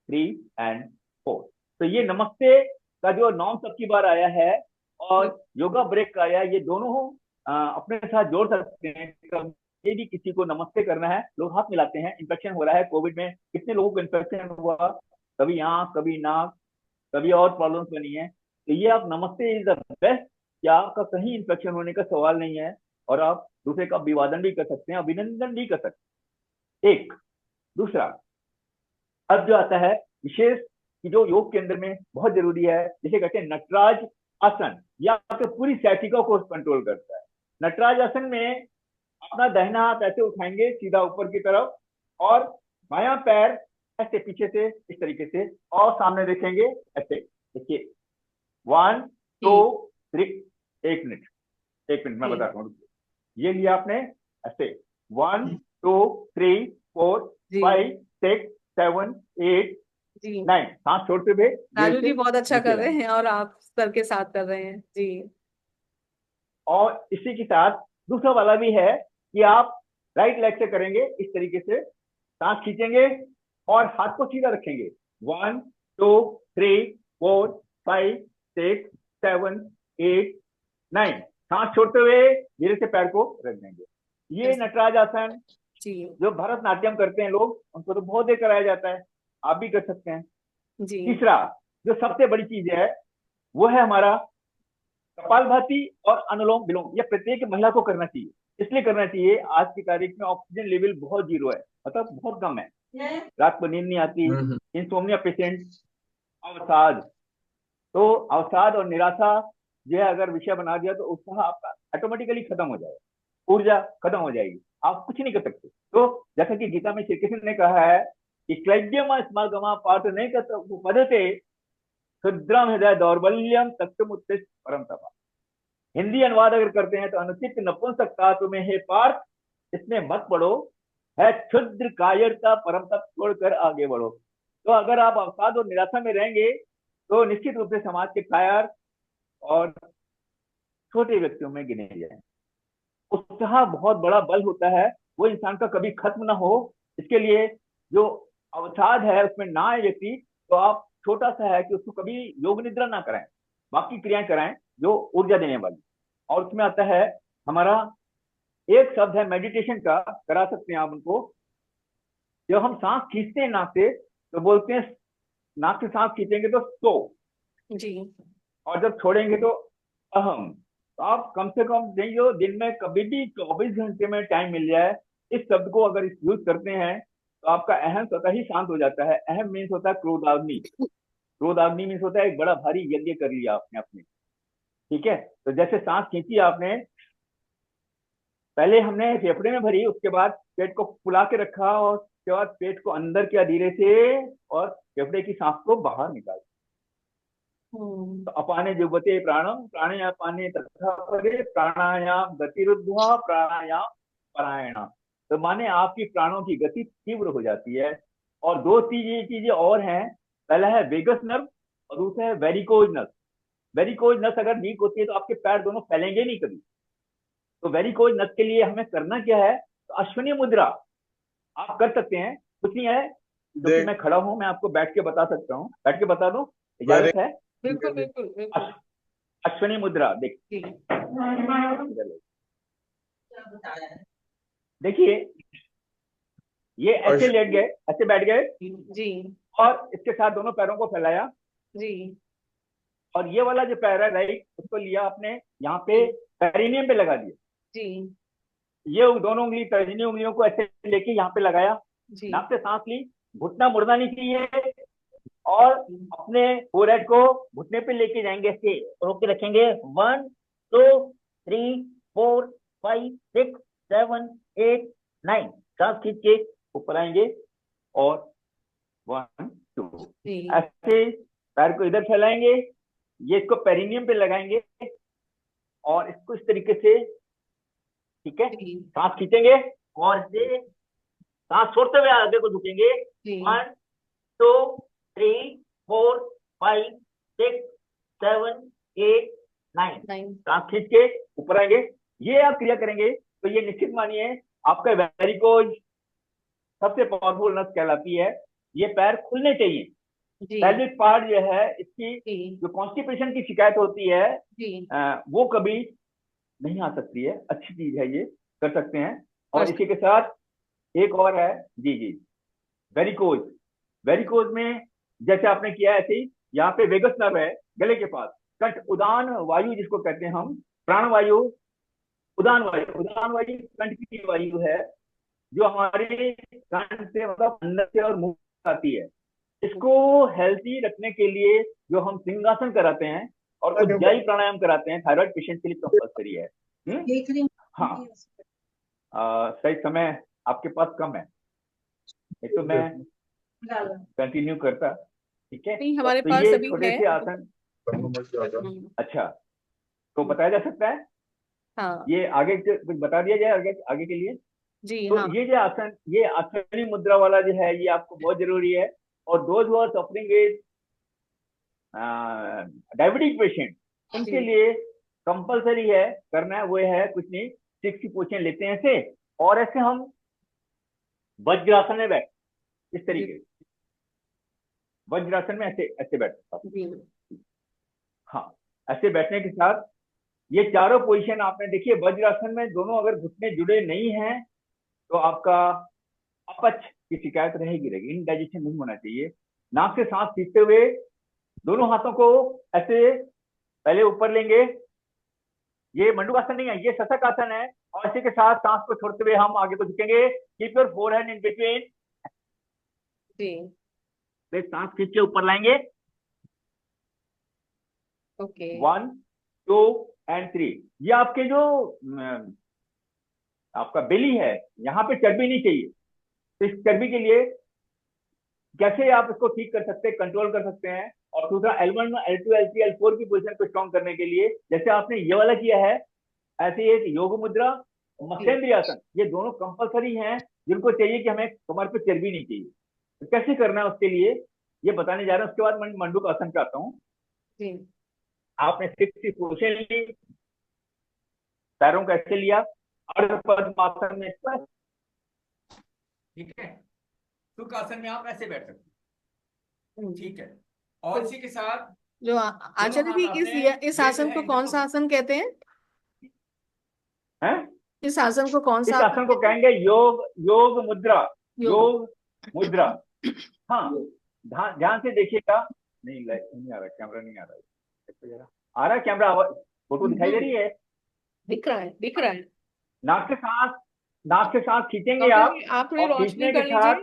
3 एंड 4। तो ये नमस्ते का जो नाम सबकी बार आया है और योगा ब्रेक का आया है, ये दोनों अपने साथ जोड़ सकते हैं। कभी भी किसी को नमस्ते करना है, लोग हाथ मिलाते हैं। इन्फेक्शन हो रहा है कोविड में, कितने लोगों को इन्फेक्शन हुआ, कभी आंख, कभी नाक, कभी और प्रॉब्लम्स बनी है। तो ये आप नमस्ते इज द बेस्ट, या आपका कहीं इन्फेक्शन होने का सवाल नहीं है, और आप दूसरे का अभिवादन भी कर सकते हैं, अभिनंदन भी कर सकते हैं। एक दूसरा, अब जो आता है विशेष कि जो योग के अंदर में बहुत जरूरी है, जिसे कहते हैं नटराज आसन, या आपके पूरी सैटिका को कंट्रोल करता है। नटराज आसन में अपना दाहिना हाथ ऐसे उठाएंगे सीधा ऊपर की तरफ, और बायां पैर ऐसे पीछे से इस तरीके से, और सामने देखेंगे ऐसे। देखिए 1 2 3, 1 मिनट, 1 मिनट मैं जी बताता हूँ। ये लिया आपने ऐसे, 1 2 3 4 जी 5 6 7 8 जी 9, सांस छोड़ते हुए धीरे राजू से जी बहुत अच्छा नीचे कर रहे लाएंगे। हैं और आप सर के साथ कर रहे हैं जी। और इसी के साथ दूसरा वाला भी है कि आप राइट लेग से करेंगे इस तरीके से, सांस खींचेंगे और हाथ को सीधा रखेंगे। 1 2 3 4 5 6 7 8 9, सांस छोड़ते हुए धीरे से पैर को रख देंगे। ये नटराज आसन जी जो भरतनाट्यम करते हैं लोग, उनको तो बहुत देर कराया जाता है, आप भी कर सकते हैं। जी तीसरा जो सबसे बड़ी चीज है वो है हमारा कपालभाति और अनुलोम विलोम। यह प्रत्येक महिला को करना चाहिए। इसलिए करना चाहिए, आज की तारीख में ऑक्सीजन लेवल बहुत जीरो है, मतलब बहुत कम है, रात को नींद नहीं आती, इंसोम्निया पेशेंट, अवसाद। तो अवसाद और निराशा जो है अगर विषय बना दिया तो उत्साह आपका ऑटोमेटिकली खत्म हो जाएगा, ऊर्जा खत्म हो जाएगी, आप कुछ नहीं कर सकते। तो जैसा कि गीता में श्री कृष्ण ने कहा है कि क्लैद्यम स्मगमा पार्थ नहीं कर पदते क्षुद्रम हृदय दौर्बल्यम तत्व उत्तिष्ठ परम तपा। हिंदी अनुवाद अगर करते हैं तो अनुचित नपुंसकता तुम्हें हे पार्थ इसमें मत पड़ो, है क्षुद्र कायरता परम तप छोड़कर आगे बढ़ो। तो अगर आप अवसाद और निराशा में रहेंगे तो निश्चित रूप से समाज के कायर और छोटे व्यक्तियों में गिने जाए। उत्साह बहुत बड़ा बल होता है, वो इंसान का कभी खत्म ना हो। इसके लिए जो अवसाद है उसमें ना आए व्यक्ति, तो आप छोटा सा है कि उसको कभी योग निद्रा ना कराएं, बाकी क्रियाएं कराएं जो ऊर्जा देने वाली। और उसमें आता है हमारा एक शब्द है मेडिटेशन का, करा सकते हैं आप उनको। जब हम सांस खींचते हैं नाक से तो बोलते हैं, नाक से सांस खींचेंगे तो सो, जी और जब छोड़ेंगे तो अहम। तो आप कम से कम देखिए दिन में कभी भी 24 घंटे में टाइम मिल जाए, इस शब्द को अगर यूज करते हैं तो आपका अहम स्वतः ही शांत हो जाता है। अहम मीन्स होता है क्रोधाग्नि, क्रोधाग्नि मीन्स होता है एक बड़ा भारी यज्ञ कर लिया आपने अपने। ठीक है, तो जैसे सांस खींची आपने, पहले हमने फेफड़े में भरी, उसके बाद पेट को फुला के रखा, और उसके बाद पेट को अंदर किया धीरे से, और फेफड़े की सांस को बाहर निकाल। तो अपाने जुबते प्राणम प्राणे अपाने तथा परे प्राणायाम गतिरुद्ध्वा प्राणायाम परायण। तो माने आपकी प्राणों की गति तीव्र हो जाती है। और दो चीजें और हैं, पहला है वेगस नर्व और दूसरा है वेरिकोज नर्व। वेरिकोज नस अगर वीक होती है तो आपके पैर दोनों फैलेंगे नहीं कभी। तो वेरिकोज नस के लिए हमें करना क्या है, तो अश्विनी मुद्रा आप कर सकते हैं। कुछ नहीं है, क्योंकि देख मैं खड़ा हूं, मैं आपको बैठ के बता सकता हूँ, बैठ के बता दूं, वेरी इजाजत है? बिल्कुल बिल्कुल बिल्कुल अश्विनी मुद्रा देख, जी देखिए ये ऐसे लेट गए, ऐसे बैठ गए, जी और इसके साथ दोनों पैरों को फैलाया, जी और ये वाला जो पैर है राइट, उसको लिया आपने यहाँ पे पेरिनियम पे लगा दिया। जी ये दोनों उंगली तर्जनी उंगलियों को ऐसे लेके यहाँ पे लगाया, जी नाक से सांस ली, घुटना मुड़ना नहीं चाहिए, और अपने फोरहेड को घुटने पे लेके जाएंगे, ऐसे रोक के रखेंगे। 1 2 3 4 5 6 7 8 9, सांस खींच के ऊपर आएंगे, और 1 2 जी ऐसे पैर को इधर फैलाएंगे, ये इसको पेरिनियम पे लगाएंगे, और इसको इस तरीके से, ठीक है, जी सांस खींचेंगे और से सांस छोड़ते हुए आगे को झुकेंगे। जी 1 2 3 4 5 6 7 8 9, नाइन सांस खींच के ऊपर आएंगे। ये आप क्रिया करेंगे तो ये निश्चित मानिए आपका वेरिकोज सबसे पावरफुल नस कहलाती है। ये पैर खुलने चाहिए। जी पेल्विक पार्ट जो है इसकी जी जो कॉन्स्टिपेशन की शिकायत होती है, जी वो कभी नहीं आ सकती है, अच्छी चीज है, ये कर सकते हैं। और कर इसी के साथ एक और है, जी जी, वेरिकोज। वेरिकोज में जैसे आपने किया ऐसे ही, यहाँ पे वेगस नर्व है गले के पास, कंठ उदान वायु जिसको कहते हैं हम, प्राण वायु, उदान वायु। उदान वायु कंठ की वायु है जो हमारे कंठ से, मतलब अंदर से और मुंह से आती है। इसको हेल्थी रखने के लिए जो हम सिंहासन कराते हैं और उज्जाई प्राणायाम कराते हैं, थायराइड पेशेंट के लिए कंपल्सरी है। हाँ, सही समय आपके पास कम है, नहीं तो मैं कंटिन्यू करता। ठीक है, नहीं, हमारे तो पास ये अभी छोटे है। से आसन, अच्छा, तो बताया जा सकता है। हाँ ये आगे कुछ बता दिया जाए आगे आगे के लिए। जी तो हाँ ये जो आसन, ये आसनी मुद्रा वाला जो है, ये आपको बहुत जरूरी है। और those who are suffering with diabetic patient, उनके जी लिए कंपलसरी है करना है। वो है कुछ नहीं, 60 पोजीशन लेते हैं ऐसे, और ऐसे हम वज्रासन में बैठ, इस जी तरीके, वज्रासन में ऐसे ऐसे बैठ। जी हाँ, ऐसे बैठने के साथ ये चारों पोजीशन आपने देखिए, वज्रासन में दोनों अगर घुटने जुड़े नहीं हैं तो आपका अपच की शिकायत रहेगी रहेगी, इनडाइजेशन नहीं होना चाहिए। नाक से सांस खींचते हुए दोनों हाथों को ऐसे पहले ऊपर लेंगे, ये मंडूकासन नहीं है, ये शशक आसन है। और इसी के साथ सांस को छोड़ते हुए हम आगे को झुकेंगे, keep your forehead in between, जी सांस खींच के ऊपर लाएंगे, ओके 1 2 एंड 3। ये आपके जो आपका बेली है, यहाँ पे चर्बी नहीं चाहिए। तो इस चर्बी के लिए कैसे आप इसको ठीक कर सकते हैं, कंट्रोल कर सकते हैं। और दूसरा L1 L2 L3 L4 की पोजीशन को स्ट्रॉन्ग करने के लिए, जैसे आपने ये वाला किया है, ऐसे एक योग मुद्रा, मत्स्येंद्र आसन, ये दोनों कंपलसरी हैं, जिनको चाहिए कि हमें कमर पे चर्बी नहीं चाहिए। तो कैसे करना है उसके लिए ये बताने जा रहे हैं। उसके बाद मैं मंडूक आसन पे आता हूँ। जी आपने 60 पोजीशन ली, पैरों को ऐसे लिया, अर्ध पद्मासन में, ठीक है, सुख आसन में आप ऐसे बैठ सकते हैं, ठीक है। और इसी के साथ जो आचार्य जी, इस आसन को कौन सा आसन कहते हैं? हैं, इस आसन को कौन इस सा आसन को कहेंगे योग योग मुद्रा, योग योग मुद्रा। हाँ, ध्यान से देखिएगा। नहीं नहीं आ रहा, कैमरा नहीं आ रहा है, आ रहा है कैमरा, फोटो दिखाई दे रही है, दिख रहा है, दिख रहा है। नाक से सांस खींचेंगे डॉक्टर आप, जी, आप थोड़ी और रोशनी खींचने कर के लीजिए। साथ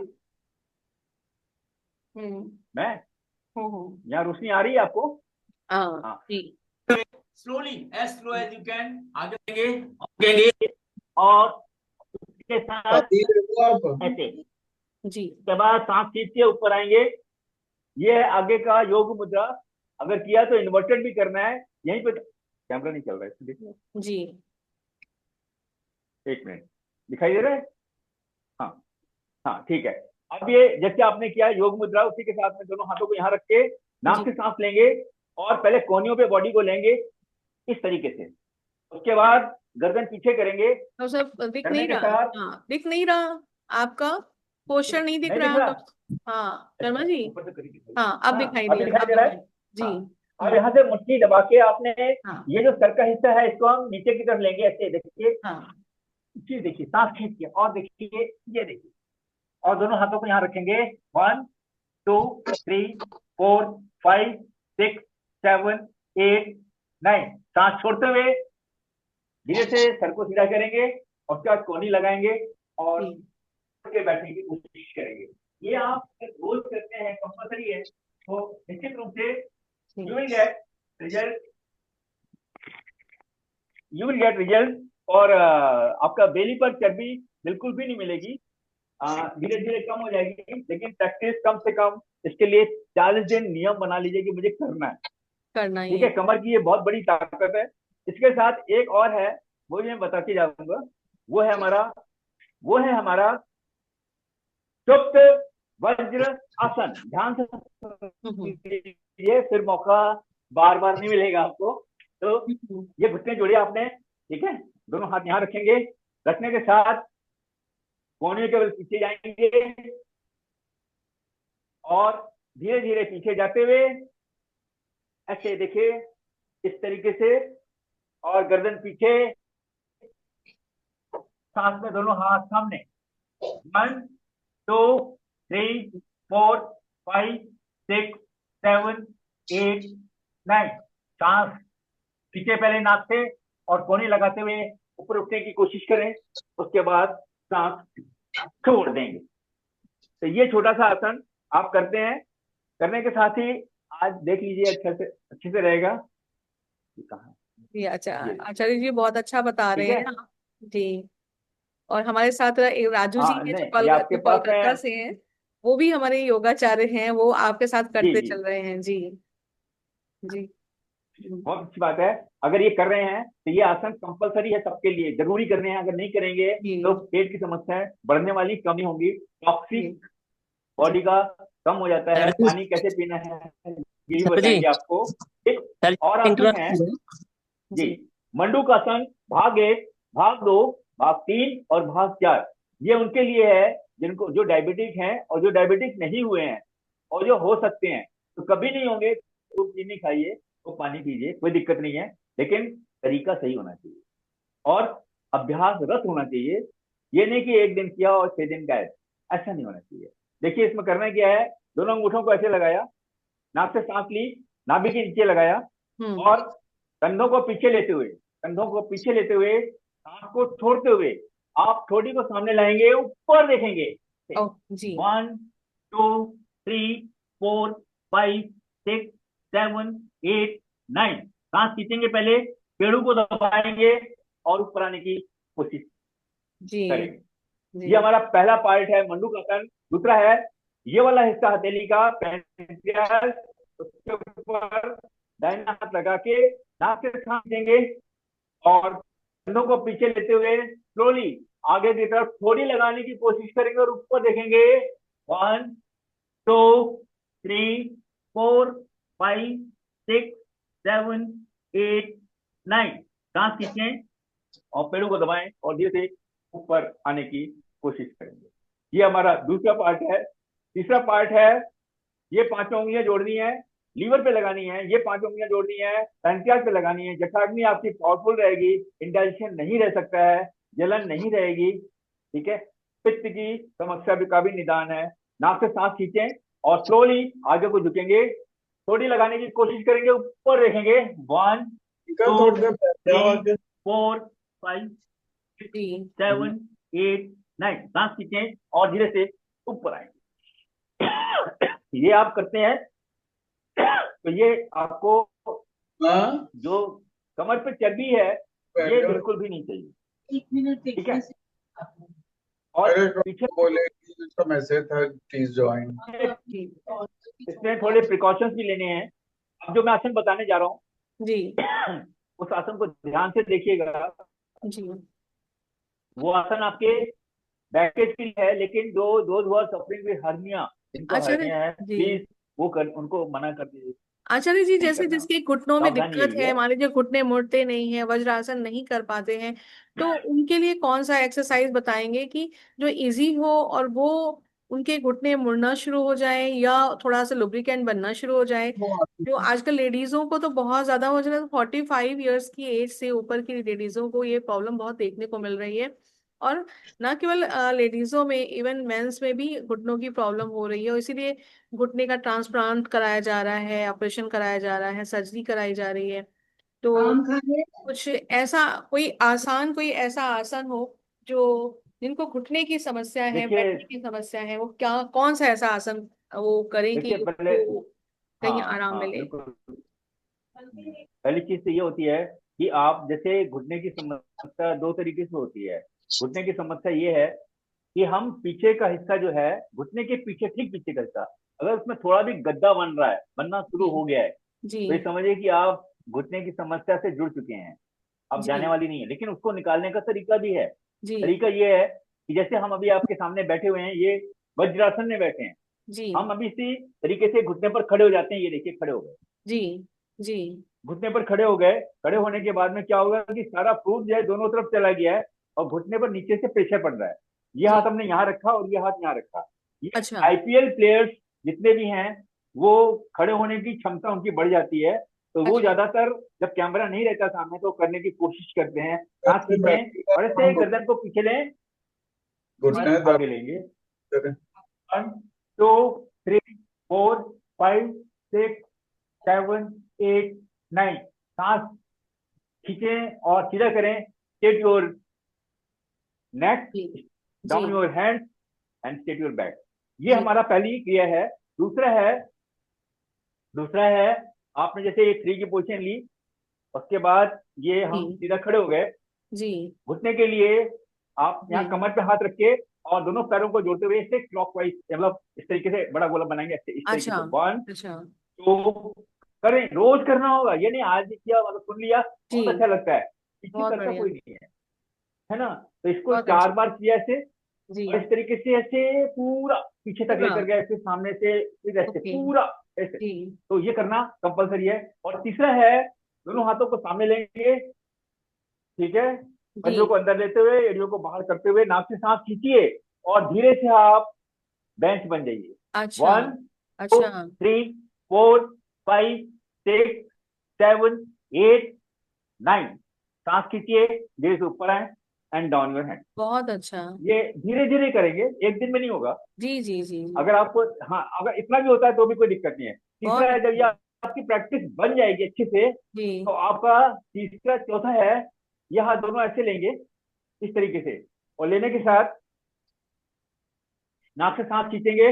मैं, हम्म यहाँ रोशनी आ रही है आपको? हाँ हाँ, जी slowly, as slow as you can, आगे बढ़ेंगे और इसके साथ ऐसे, जी उसके बाद सांस खींच के ऊपर आएंगे। ये है आगे का योग मुद्रा। अगर किया तो इन्वर्टेड भी करना है, यहीं पे कैमरा नहीं चल रहा है, देखिए, जी 1 मिनट, दिखाई दे रहा है? हाँ हाँ, ठीक है। अब ये जैसे आपने किया योग मुद्रा, उसी के साथ में दोनों हाथों को यहाँ रख के नाक जी से सांस लेंगे, और पहले कोहनियों पे बॉडी को लेंगे इस तरीके से। उसके बाद गर्दन पीछे करेंगे, तो सब दिख करने नहीं के रहा। साथ, हाँ, दिख नहीं रहा, आपका पोस्चर नहीं दिख नहीं दिख रहा रहा, डॉक्टर। हाँ शर्मा जी, ऊपर से करिए, हाँ अब हाँ दिखाई अब दिया, दिखाई अब दे रहा है। दिखाई। जी हाँ, अब यहाँ से मुट्ठी दबा के आपने हाँ ये जो सर का हिस्सा है, इसको हम नीचे की तरफ लेंगे, ऐसे देखिए, हाँ चीज देखिए, सांस खींच के, और देखिए, ये देखिए, और दोनों हाथों को यहाँ रखेंगे, 1 2 3 4 5 6 7 8 9। सांस छोड़ते हुए धीरे से सर को सीधा करेंगे, और उसके बाद कोहनी लगाएंगे और जी के बैठने की कोशिश करेंगे। ये आप रोज करते हैं, कंपलसरी है, तो निश्चित रूप से जी you will get result, you will get result. और आपका बेली पर चर्बी बिल्कुल भी नहीं मिलेगी, धीरे धीरे कम हो जाएगी, लेकिन प्रैक्टिस कम से कम इसके लिए 40 दिन नियम बना लीजिए कि मुझे करना है। करना ही ठीक है। है, कमर की ये बहुत बड़ी ताकत है। इसके साथ एक और है, वो मैं बता के जाऊंगा, वो है हमारा सुप्त वज्र आसन। ध्यान से लीजिए, फिर मौका बार बार नहीं मिलेगा आपको। तो ये घुटने जोड़े आपने, ठीक है, दोनों हाथ यहाँ रखेंगे, रखने के साथ कोहनी के बल पीछे जाएंगे, और धीरे धीरे पीछे जाते हुए ऐसे देखिए, इस तरीके से, और गर्दन पीछे, साथ में दोनों हाथ सामने, 1 2 3 4 5 6 7 8 9। सांस खींचे पहले नाक से और कोहनी लगाते हुए ऊपर उठने की कोशिश करें, उसके बाद सांस छोड़ देंगे। तो ये छोटा सा आसन आप करते हैं, करने के साथ ही आज देख लीजिए अच्छे से रहेगा। कहाँ जी अच्छा, ये आचार्य जी बहुत अच्छा बता ठीक रहे है। हैं आप। जी, और हमारे साथ एक राजू जी हाँ हैं नहीं, ये आपके जो पास में कोलकाता से हैं, वो भी हमारे योगाचार्य हैं, वो आपके साथ जी करते जी चल रहे हैं। जी जी बहुत अच्छी बात है। अगर ये कर रहे हैं तो ये आसन कंपलसरी है सबके लिए, जरूरी करने हैं। अगर नहीं करेंगे जी तो पेट की समस्याएं बढ़ने वाली, कमी होंगी, जी टॉक्सिक जी बॉडी का कम हो जाता है। सर जी, पानी कैसे पीना है ये भी सर जी, बताएंगे आपको। एक सर और आसन है इंटरप्ट। जी, जी मंडूक आसन, भाग 1, भाग 2, भाग 3 और भाग 4। ये उनके लिए है जिनको, जो डायबिटिक हैं और जो डायबिटिक नहीं हुए हैं और जो हो सकते हैं। तो कभी नहीं होंगे तो चीनी खाइए, तो पानी पीजिए, कोई दिक्कत नहीं है, लेकिन तरीका सही होना चाहिए और अभ्यास रत होना चाहिए। ये नहीं कि एक दिन किया और 6 दिन गायब, ऐसा नहीं होना चाहिए। देखिए इसमें करना क्या है, दोनों अंगूठों को ऐसे लगाया, नाक से सांस ली, नाभि के नीचे लगाया हम्म और कंधों को पीछे लेते हुए, सांस को छोड़ते हुए आप ठोड़ी को सामने लाएंगे, ऊपर देखेंगे। ओ जी 1 2 3 4 5 6 7 8 9। सांस खींचेंगे, पहले पेड़ों को दबाएंगे और ऊपर आने की कोशिश जी करेंगे। जी ये हमारा पहला पार्ट है मंडूक आसन। दूसरा है ये वाला हिस्सा हथेली का, पैंक्रियास, उसके ऊपर दाहिना हाथ लगा के नाक से सांस लेंगे और कंधों को पीछे लेते हुए स्लोली आगे की तरफ थोड़ी लगाने की कोशिश करेंगे और ऊपर देखेंगे। 1 2 3 4 5 6 7 8 9। सांस खींचें और पेड़ों को दबाएं और धीरे से ऊपर आने की कोशिश करेंगे। ये हमारा दूसरा पार्ट है। तीसरा पार्ट है, ये 5 उंगलियां जोड़नी है, लीवर पे लगानी है, ये 5 उंगलियां जोड़नी है, पैंक्रियास पे लगानी है। जठराग्नि आपकी पावरफुल रहेगी, इंडाइजेशन नहीं रह सकता है, जलन नहीं रहेगी, ठीक है। पित्त की समस्या भी का भी निदान है। नाक से सांस खींचें और स्लोली आगे को झुकेंगे, थोड़ी लगाने की कोशिश करेंगे, ऊपर देखेंगे। 1 2 3 4 5 जी 7 8 9। सांस खींचें और धीरे से ऊपर आएंगे। ये आप करते हैं तो ये आपको हाँ जो कमर पे चर्बी है ये बिल्कुल भी नहीं चाहिए, एक मिनट ठीक है। मेरे और को पीछे बोले कि इसका मैसेज था प्लीज ज्वाइन। जी इसमें थोड़े प्रिकॉशंस भी लेने हैं। अब जो मैं आसन बताने जा रहा हूँ जी उस आसन को ध्यान से देखिएगा। जी वो आसन आपके बैकेज के लिए है, लेकिन जो those who are suffering with hernia, जिनको आचार्य हर्निया है, जी प्लीज वो कर, उनको मना कर दीजिए, आचार्य जी, नहीं जैसे करना। जिसके घुटनों में सावधानी दिक्कत यही है, है। मान लीजिए घुटने मुड़ते नहीं है, वज्रासन नहीं कर पाते हैं, तो उनके लिए कौन सा एक्सरसाइज बताएंगे कि जो इजी हो और वो उनके घुटने मुड़ना शुरू हो जाए या थोड़ा सा लुब्रिकेंट बनना शुरू हो जाए। जो आजकल लेडीजों को तो बहुत ज्यादा हो जाए, 45 ईयर्स की एज से ऊपर की लेडीजों को ये प्रॉब्लम बहुत देखने को मिल रही है। और ना केवल लेडीजों में, इवन मेंस में भी घुटनों की प्रॉब्लम हो रही है, और इसीलिए घुटने का ट्रांसप्लांट कराया जा रहा है, ऑपरेशन कराया जा रहा है, सर्जरी कराई जा रही है। तो आम खा रहे कुछ ऐसा, कोई ऐसा आसन हो जो जिनको घुटने की समस्या है, देखिए बैठने की समस्या है, वो क्या, कौन सा ऐसा आसन वो करें कि देखिए पहले, उनको कहीं हाँ आराम हाँ मिले। बिल्कुल। पहली चीज तो ये होती है कि आप जैसे घुटने की समस्या 2 तरीके से होती है। घुटने की समस्या ये है कि हम पीछे का हिस्सा जो है, घुटने के पीछे, ठीक पीछे का हिस्सा, अगर उसमें थोड़ा भी गद्दा बन रहा है, बनना शुरू जी हो गया है, जी तो ये समझिए कि आप घुटने की समस्या से जुड़ चुके हैं, अब जी जाने वाली नहीं है। लेकिन उसको निकालने का तरीका भी है। जी तरीका ये है कि जैसे हम अभी आपके सामने बैठे हुए हैं, ये वज्रासन में बैठे हैं, जी हम अभी इसी तरीके से घुटने पर खड़े हो जाते हैं। ये देखिए खड़े हो गए, जी जी घुटने पर खड़े हो गए। खड़े होने के बाद में क्या होगा कि सारा फ्रूट जो है दोनों तरफ चला गया है और घुटने पर नीचे से प्रेशर पड़ रहा है। ये जी हाथ हमने यहाँ रखा और ये हाथ यहाँ रखा। ये अच्छा आईपीएल प्लेयर्स जितने भी हैं वो खड़े होने की क्षमता उनकी बढ़ जाती है तो वो अच्छा। ज्यादातर जब कैमरा नहीं रहता सामने तो करने की कोशिश करते हैं, सांस ऐसे खींचें बैठिए, और ऐसे गर्दन को पीछे लें, घुटने और दर्द आगे लेंगे। करें। 1 2 3 4 5 6 7 8 9, सांस खींचें और सीधा करें। स्ट्रेट योर नेक, जी डाउन जी your hand and straight your back. ये जी हमारा पहली क्रिया है। दूसरा है आपने जैसे ये 3 की पोजीशन ली, उसके बाद ये हम जी सीधा खड़े हो गए। जी घुटने के लिए आप यहाँ जी। कमर पे हाथ रख के और दोनों पैरों को जोड़ते हुए इसे क्लॉकवाइज, मतलब इस तरीके से बड़ा गोला बनाएंगे, ऐसे इस तरीके अच्छा से। 1 अच्छा 2 करें, रोज करना होगा, ये नहीं आज किया मतलब सुन लिया जी। बहुत अच्छा लगता है, इससे बहुत करता बढ़िया। कोई नहीं है ना। तो इसको बहुत 4 अच्छा। बार किया ऐसे, जी और इस तरीके से ऐसे पूरा पीछे तक पूरा। लेकर गए, फिर सामने से, फिर ऐसे ओके। पूरा ऐसे। जी तो ये करना कंपलसरी है। और तीसरा है, दोनों हाथों को सामने लेंगे, ठीक है, जी। पंजों को अंदर लेते हुए, एड़ियों को बाहर करते हुए, नाक से सांस खींचिए और धीरे से आप बेंच बन जाइए। अच्छा 1 2 अच्छा। 3 4 5 6 7 8 9, सांस खींचिए, धीरे से ऊपर आए एंड डाउन योर हैंड। बहुत अच्छा। ये धीरे धीरे करेंगे, एक दिन में नहीं होगा। जी जी जी जी। अगर आपको, हाँ, अगर इतना भी होता है तो भी कोई दिक्कत नहीं है। बहुत तीसरा है, जब ये अच्छा। आपकी प्रैक्टिस बन जाएगी अच्छे से, जी तो आपका तीसरा चौथा है, ये हाथ दोनों ऐसे लेंगे इस तरीके से, और लेने के साथ नाक से सांस खींचेंगे,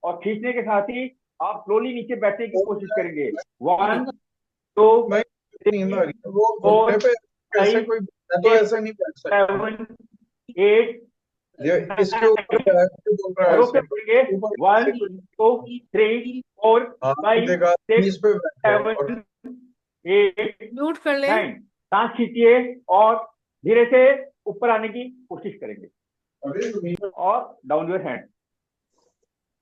और खींचने के साथ ही आप स्लोली नीचे बैठने की कोशिश करेंगे। 1 2 मैं नींद आ 3 रही है, वो 4 घुटने पे कैसे 5 कोई, मैं तो 6 ऐसा नहीं बैठ सकता। 7 8 ये इसके ऊपर 9, बैठ के बोल रहा है और ऐसे ऊपर पड़ेंगे। ऊपर 1 से कोई 2 3 4 हाँ 5 देगा 6 नीज पे बैठे और 7 8 म्यूट कर ले। 9, सांस खींचिए और धीरे से ऊपर आने की कोशिश करेंगे, अरे तो और डाउन योर हैंड।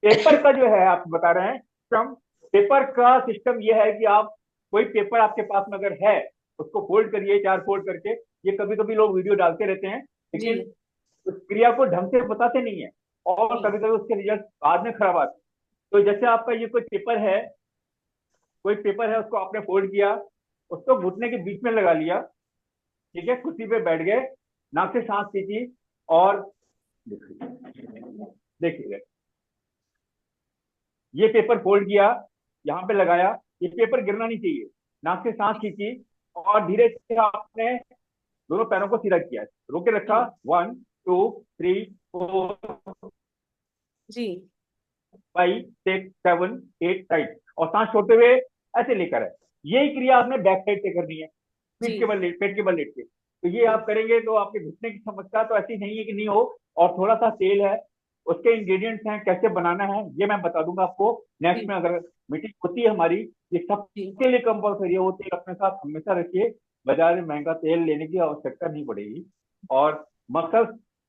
पेपर का जो है आप बता रहे हैं सिस्टम, पेपर का सिस्टम ये है कि आप कोई पेपर आपके पास में अगर है, उसको फोल्ड करिए, 4 फोल्ड करके। ये कभी कभी लोग वीडियो डालते रहते हैं, जी लेकिन उस क्रिया को ढंग से बताते नहीं है, और जी कभी कभी उसके रिजल्ट बाद में खराब आते हैं। तो जैसे आपका ये कोई पेपर है, उसको आपने फोल्ड किया, उसको घुटने के बीच में लगा लिया, ठीक है, कुर्सी पे बैठ गए, नाक से सांस खींची, और देखिए ये पेपर फोल्ड किया, यहाँ पे लगाया, ये पेपर गिरना नहीं चाहिए, नाक से सांस खींची, और धीरे से आपने दोनों पैरों को सीधा किया, रोके रखा। 1 2 3 4 जी 5 6 7 8 टाइट, और सांस छोड़ते हुए ऐसे लेकर है। यही क्रिया आपने बैक साइड से करनी है, जी पेट के बल लेट के। तो ये आप करेंगे तो आपके घुटने की समस्या तो ऐसी नहीं है कि नहीं हो। और थोड़ा सा तेल है, उसके इंग्रेडिएंट्स हैं, कैसे बनाना है ये मैं बता दूंगा आपको नेक्स्ट जी में, अगर मीटिंग होती है हमारी। ये जी सबके लिए कंपलसरी है, वो तेल अपने साथ हमेशा रखिए, बाजार में महंगा तेल लेने की आवश्यकता नहीं पड़ेगी। और मसल्स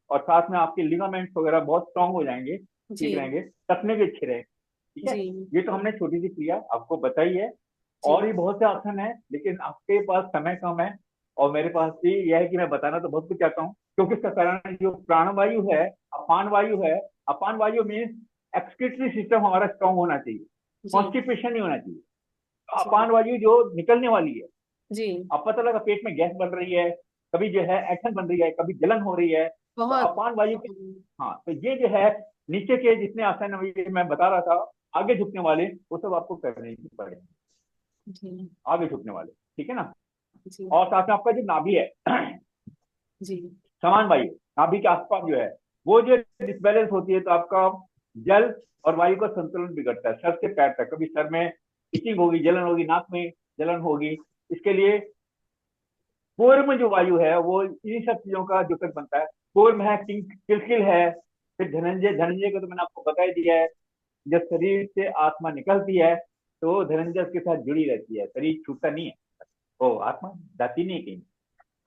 और साथ में आपके लिगामेंट्स वगैरह बहुत स्ट्रांग हो जाएंगे, ठीक जी रहेंगे, तखने भी अच्छे रहेंगे, ठीक है। जी ये तो हमने छोटी सी क्रिया आपको बताई है, और जी भी बहुत से आसन है, लेकिन आपके पास समय कम है, और मेरे पास भी यह है कि मैं बताना तो बहुत कुछ चाहता हूँ, क्योंकि इसका कारण जो प्राणवायु है, अपान वायु है, अपान वायु मीन्स एक्सक्रीटरी सिस्टम हमारा स्ट्रांग होना चाहिए, जी कॉन्स्टिपेशन नहीं होना चाहिए। तो जी अपान वायु जो निकलने वाली है, जी अब पता लगा पेट में गैस बन रही है, कभी जो है ऐठन बन रही है, कभी जलन हो रही है, तो बहुत। अपान वायु के, हाँ, तो ये जो है नीचे के जितने आसन अभी मैं बता रहा था, आगे झुकने वाले, वो सब आपको करने ही पड़ेंगे, जी आगे झुकने वाले, ठीक है ना। जी और साथ में आपका जो नाभि है, जी समान वायु नाभि के आसपास जो है, वो जो डिसबैलेंस होती है, तो आपका जल और वायु का संतुलन बिगड़ता है, सर से पैर तक। कभी सर में इचिंग होगी, जलन होगी, नाक में जलन होगी। इसके लिए पूर्व में जो वायु है वो इन सब चीजों का द्योतक बनता है। पूर्व है किलकिल है, फिर धनंजय, धनंजय को तो मैंने आपको बता ही दिया है। जब शरीर से आत्मा निकलती है तो धनंजय उसके साथ जुड़ी रहती है, शरीर छूटता नहीं है, वो आत्मा जाती नहीं है कहीं।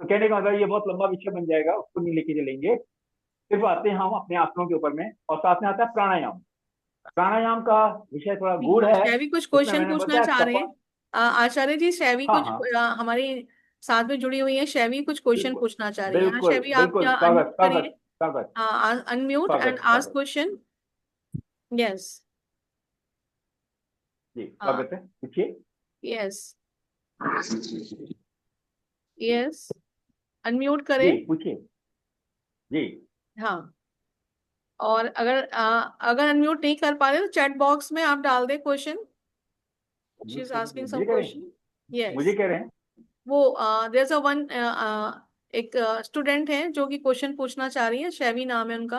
तो कहने का मतलब ये बहुत लंबा विषय बन जाएगा, उसको नहीं लेके चलेंगे। सिर्फ आते हैं हम अपने आसनों के ऊपर में, और साथ में आता है प्राणायाम। प्राणायाम का विषय थोड़ा गूढ़ है, शैवी कुछ इसमें क्वेश्चन मैंने पूछना बताया चाह रहे हैं। कपाल। आचार्य जी, शैवी हाँ कुछ हाँ, हमारी साथ में जुड़ी हुई है, शैवी कुछ क्वेश्चन बिल्कुल पूछना चाह रही है। हाँ बिल्कुल शैवी, आप बिल्कुल, क्या स्वागत अनम्यूट स्वागत करिए, स्वागत अनम्यूट एंड स्वागत आस्क स्वागत। क्वेश्चन। यस जी स्वागत है, पूछिए। यस। यस, अनम्यूट करें। जी पूछिए। जी हाँ, और अगर अनम्यूट नहीं कर पा रहे तो चैट बॉक्स में आप डाल दें question. She is asking some मुझे कह रहे हैं, क्वेश्चन। मुझे यस, कह रहे हैं। वो देयर इज अ वन, एक स्टूडेंट है जो कि क्वेश्चन पूछना चाह रही है, शैवी नाम है उनका।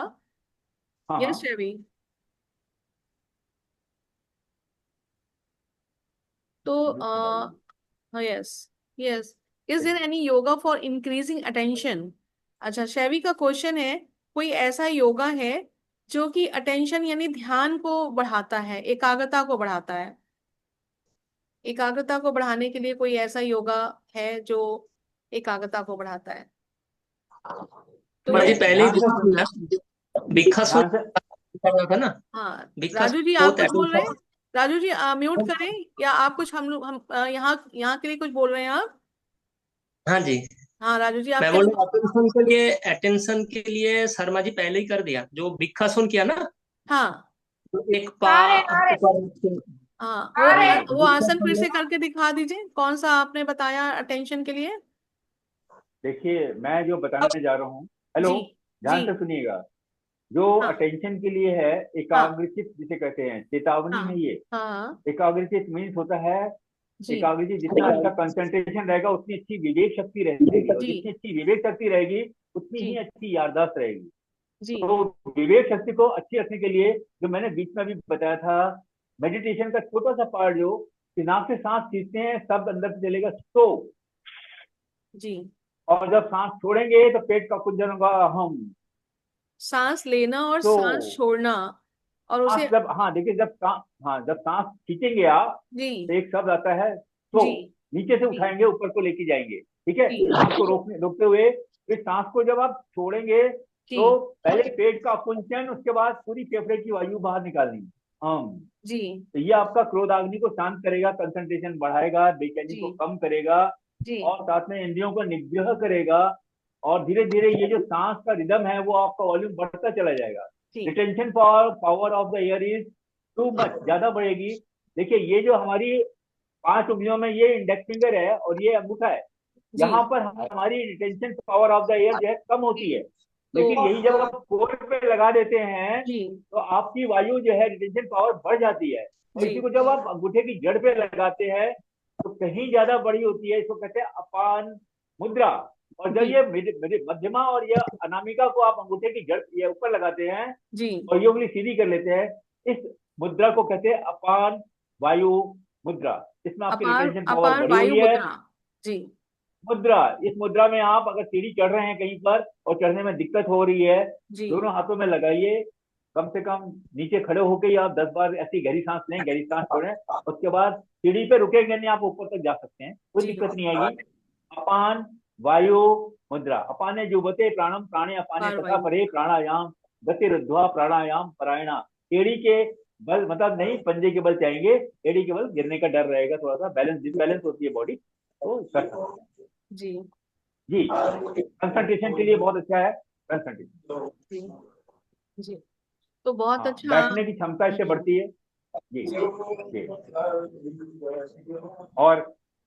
हाँ यस हाँ शैवी। तो मुझे बताइए। Yes, yes, is there any yoga for increasing attention? अच्छा, शैवी का क्वेश्चन है, कोई ऐसा योगा है जो कि अटेंशन यानी ध्यान को बढ़ाता है, एकाग्रता को बढ़ाता है? एकाग्रता को बढ़ाने के लिए कोई ऐसा योगा है जो एकाग्रता को बढ़ाता है? तो जी ये, पहले ही ध्यान से बोला था, भिक्षासुन ध्यान से कर रहा था ना। हाँ, भिक्षासुन राजू जी आप बहुत कुछ बोल रहे हैं? अटेंशन। राजू जी म्यूट करें, या आप कुछ, हम लोग हम यहाँ यहाँ के लिए कुछ बोल रहे हैं आप? हाँ जी, हाँ राजू जी आप मैं क्या बोल बोल? रहा अटेंशन के लिए शर्मा जी पहले ही कर दिया, जो भिक्षासुन किया ना। हाँ तो एक पा हाँ, अरे वो आसन फिर से करके दिखा दीजिए, कौन सा आपने बताया अटेंशन के लिए? देखिए, मैं जो बताने जा रहा हूँ, हेलो, जी, ध्यान जी, से सुनिएगा। जो हाँ, अटेंशन के लिए है, हाँ, एकाग्रचित जिसे कहते हैं, चेतावनी हाँ, नहीं है। हाँ, एकाग्रचित मीन्स होता है, जी, एकाग्रचित जितना अच्छा कंसंट्रेशन रहेगा उतनी अच्छी विवेक शक्ति रहेगी, और जी, जितनी अच्छी विवेक शक्ति रहेगी उतनी ही जी, अच्छी याददाश्त रहेगी। जी, तो विवेक शक्ति को अच्छी रखने के लिए, जो मैंने बीच में भी बताया था, मेडिटेशन का छोटा सा पार्ट, जो कि नाक से सांस खींचते हैं, शब्द अंदर से चलेगा तो, जी। और जब सांस छोड़ेंगे तो पेट का कुंजन होगा हम। सांस लेना और तो सांस छोड़ना, और उसे, सांस जब, हाँ देखिए, जब सांस, हाँ जब सांस खींचेंगे आप, जी, तो एक शब्द आता है तो, जी, नीचे से जी, उठाएंगे ऊपर को लेके जाएंगे, ठीक है, जी, सांस को रोकते हुए। फिर सांस को जब आप छोड़ेंगे जी, तो पहले पेट का कुंचन, उसके बाद पूरी फेफड़े की वायु बाहर निकालनी, हम। जी, तो ये आपका क्रोधाग्नि को शांत करेगा, कंसंट्रेशन बढ़ाएगा, बेचैनी को जी, कम करेगा, जी, और साथ में इंद्रियों को निग्रह करेगा। और धीरे धीरे ये जो सांस का रिदम है वो आपका वॉल्यूम बढ़ता चला जाएगा। जी, retention power of the air is too much, ज्यादा बढ़ेगी। देखिए, ये जो हमारी 5 उंगलियों में, ये इंडेक्स फिंगर है और ये अंगूठा है, जी, यहाँ पर हमारी retention power of the air जो है कम होती है। तो, लेकिन यही जब आप कोर पे लगा देते हैं जी, तो आपकी वायु जो है, रिटेंशन पावर बढ़ जाती है। और जी, इसी को जब आप अंगूठे की जड़ पे लगाते हैं तो कहीं ज्यादा बड़ी होती है, इसको कहते हैं अपान मुद्रा। और जब जी, ये मध्यमा और ये अनामिका को आप अंगूठे की जड़ ये ऊपर लगाते हैं जी, और ये उंगली सीधी कर लेते हैं, इस मुद्रा को कहते हैं अपान वायु मुद्रा। इसमें आपकी अपार रिटेंशन पावर अपार बढ़ी वायु हुई है। मुद्रा। जी, मुद्रा, इस मुद्रा में आप अगर सीढ़ी चढ़ रहे हैं कहीं पर और चढ़ने में दिक्कत हो रही है, जी, दोनों हाथों में लगाइए, कम से कम नीचे खड़े होकर ही आप 10 बार ऐसी गहरी सांस लें, गहरी सांस छोड़ें, उसके बाद सीढ़ी पे रुकेंगे नहीं, आप ऊपर तक जा सकते हैं, कोई जी, दिक्कत नहीं आएगी। अपान वायु मुद्रा। अपाने जुबते प्राणम प्राणे अपाने अपार तथा वायु, परे प्राणायाम गतिरुद्ध्वा प्राणायाम परायणा। एड़ी के बल, मतलब नहीं पंजे के बल चाहेंगे, एड़ी के बल गिरने का डर रहेगा, थोड़ा सा बैलेंस डिसबैलेंस होती है बॉडी, तो कर सकते हैं। जी, जी, कंसंट्रेशन के लिए बहुत अच्छा है कंसंट्रेशन। जी, जी, तो बहुत हाँ, अच्छा। बैठने की क्षमता इससे बढ़ती है। जी जी, जी। और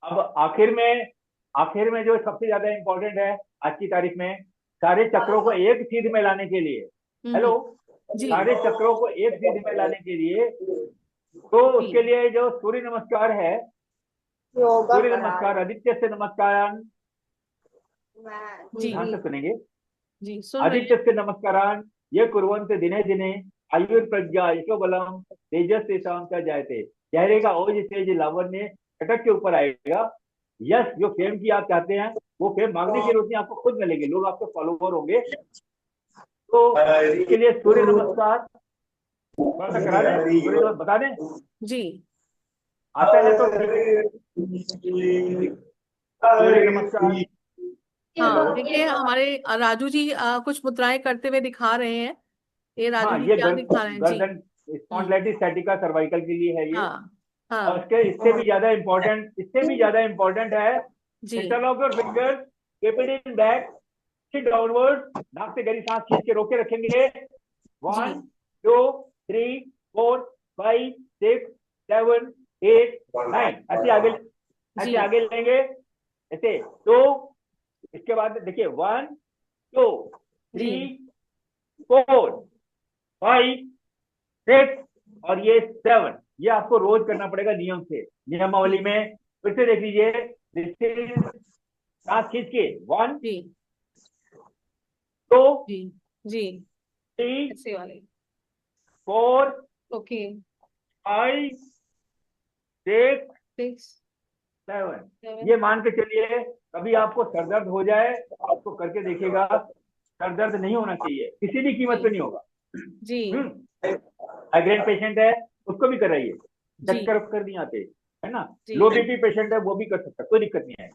अब आखिर में जो सबसे ज्यादा इंपॉर्टेंट है आज की तारीख में, सारे चक्रों को एक सीध में लाने के लिए, हेलो, जी, सारे चक्रों को एक सीध में लाने के लिए, तो उसके लिए जो सूर्य नमस्कार है, सूर्य नमस्कार, आदित्य से नमस्कार, जी, ध्यान से सुनेंगे, जी, सुन रहे हैं। आदित्य से नमस्कारान ये कुर्वन्ते दिने दिने आयुर्प्रज्ञा यशोबलम तेजस से शाम का जायते। चेहरे का ओज तेज लावण्य कटक के ऊपर आएगा। यश, जो फेम की आप चाहते हैं वो फेम मांगने की जरूरत नहीं, आपको खुद मिलेगी, लोग आपके फॉलोवर होंगे। तो इसके लिए सूर्य नमस्कार थोड़ा सा करा दें, सूर्य नमस्कार बता दें, जी, आता है तो ठीक है। सूर्य नमस्कार, हाँ, देखिए हमारे राजू जी कुछ मुद्राएं करते हुए दिखा रहे हैं। ये राजू हाँ जी ये क्या दिखा रहे हैं जी? गर्दन स्पॉन्डिलाइटिस साइटिका सर्वाइकल के लिए है ये। हाँ, और हाँ, इससे भी ज्यादा इम्पोर्टेंट है, जी, interlock your fingers, keep it in back, sit downward, नाक से गहरी सांस खींच के रोके रखेंगे। जी, 1 2 3 4 5 6 7 8 9, ऐसे आगे ऐसे जी आगे लेंगे ऐसे। तो इसके बाद देखिए 1 2 जी 3 4 5 6 और ये 7। ये आपको रोज करना पड़ेगा नियम से, नियमावली में। फिर से देख लीजिए, सांस खींच के 1 जी 2 जी जी 3 ऐसे वाले। 4 ओके 5 6 6 7। 7 ये मान के चलिए, कभी आपको सरदर्द हो जाए तो आपको करके देखिएगा, सरदर्द नहीं होना चाहिए, किसी भी कीमत पे नहीं होगा। जी माइग्रेन पेशेंट है उसको भी कराइए, जी चक्कर कर नहीं आते, है ना। जी लो बीपी पेशेंट है वो भी कर सकता है, कोई दिक्कत नहीं है।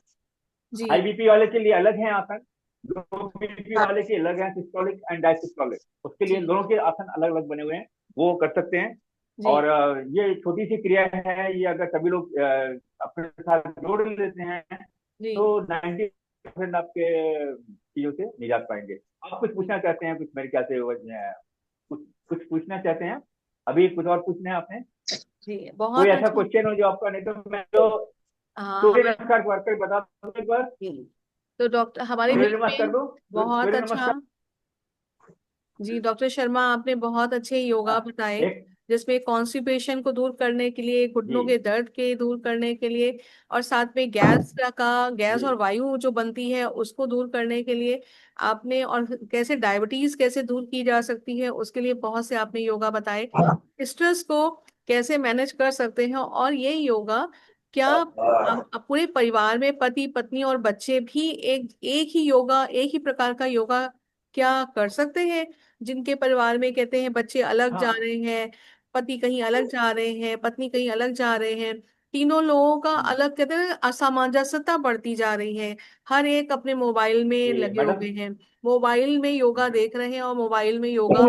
जी हाई बीपी वाले के लिए अलग है आसन, लो बीपी वाले के अलग है, सिस्टोलिक एंड डायसिस्टोलिक, उसके लिए जी दोनों के आसन अलग अलग बने हुए हैं, वो कर सकते हैं। जी और ये छोटी सी क्रिया है, ये अगर सभी लोग अपने साथ जोड़ लेते हैं जी तो 90% आपके चीजों से निजात पाएंगे। आप कुछ पूछना चाहते हैं? कुछ मेरे ख्याल से कुछ कुछ पूछना चाहते हैं? अभी कुछ और पूछना है आपने? जी कोई बहुत ऐसा अच्छा। क्वेश्चन हो जो आपका, नहीं तो मैं तो हाँ सूर्य हमारे नमस्कार करके बता दूं एक बार। तो डॉक्टर हमारे सूर्य बीच नमस्कार में दो। बहुत सूर्य अच्छा। नमस्कार। जी डॉक्टर शर्मा आपने बहुत अच्छे योगा हाँ, बताए, एक जिसमें कॉन्स्टिपेशन को दूर करने के लिए, जी घुटनों के दर्द के दूर करने के लिए, और साथ में गैस जी और वायु जो बनती है उसको दूर करने के लिए आपने, और कैसे डायबिटीज कैसे दूर की जा सकती है उसके लिए बहुत से आपने योगा बताए। स्ट्रेस को कैसे मैनेज कर सकते हैं, और ये योगा क्या आप पूरे परिवार में पति पत्नी और बच्चे भी एक एक ही योगा, एक ही प्रकार का योगा क्या कर सकते हैं? जिनके परिवार में कहते हैं बच्चे अलग जा हाँ रहे हैं, पति कहीं अलग जा रहे हैं, पत्नी कहीं अलग जा रहे हैं, तीनों लोगों का अलग, कहते हैं असामंजस्यता बढ़ती जा रही है, हर एक अपने मोबाइल में जी लगे मैडम। हुए हैं, मोबाइल में योगा देख रहे हैं, और मोबाइल में योगा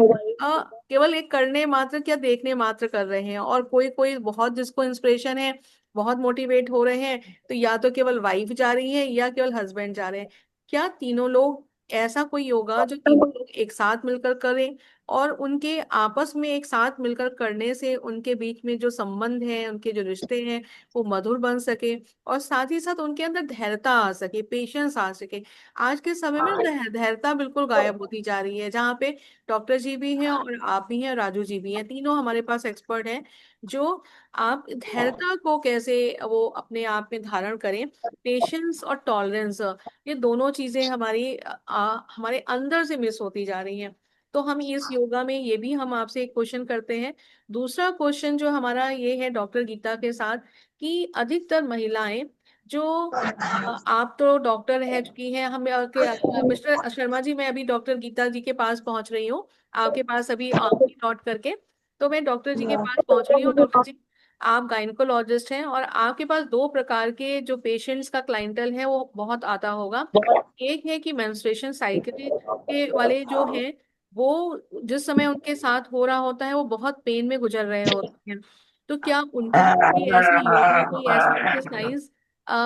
केवल एक करने मात्र क्या देखने मात्र कर रहे हैं, और कोई कोई बहुत जिसको इंस्पिरेशन है, बहुत मोटिवेट हो रहे हैं, तो या तो केवल वाइफ जा रही है या केवल हस्बैंड जा रहे हैं। क्या तीनों लोग, ऐसा कोई योगा जो तीनों लोग एक साथ मिलकर करें, और उनके आपस में एक साथ मिलकर करने से उनके बीच में जो संबंध है, उनके जो रिश्ते हैं वो मधुर बन सके, और साथ ही साथ उनके अंदर धैर्यता आ सके, पेशेंस आ सके। आज के समय में धैर्यता बिल्कुल गायब होती जा रही है, जहाँ पे डॉक्टर जी भी हैं और आप भी हैं, राजू जी भी हैं, तीनों हमारे पास एक्सपर्ट हैं, जो आप धैर्यता को कैसे वो अपने आप में धारण करें। पेशेंस और टॉलरेंस, ये दोनों चीजें हमारे अंदर से मिस होती जा रही हैं। तो हम इस योगा में ये भी हम आपसे एक क्वेश्चन करते हैं। दूसरा क्वेश्चन जो हमारा ये है डॉक्टर गीता के साथ, कि अधिकतर महिलाएं जो आप तो डॉक्टर है चुकी हैं, हम मिस्टर शर्मा जी, मैं अभी डॉक्टर गीता जी के पास पहुंच रही हूँ, आपके पास अभी नोट करके, तो मैं डॉक्टर जी के पास पहुंच रही हूँ। डॉक्टर जी, आप गायनेकोलॉजिस्ट हैं, और आपके पास दो प्रकार के जो पेशेंट्स का क्लाइंटल है वो बहुत आता होगा। एक है कि मेंस्ट्रुएशन साइकिल के वाले जो हैं, वो जिस समय उनके साथ हो रहा होता है वो बहुत पेन में गुजर रहे होते हैं, तो क्या उनके लिए कोई ऐसी योगा, कोई ऐसी एक्सरसाइज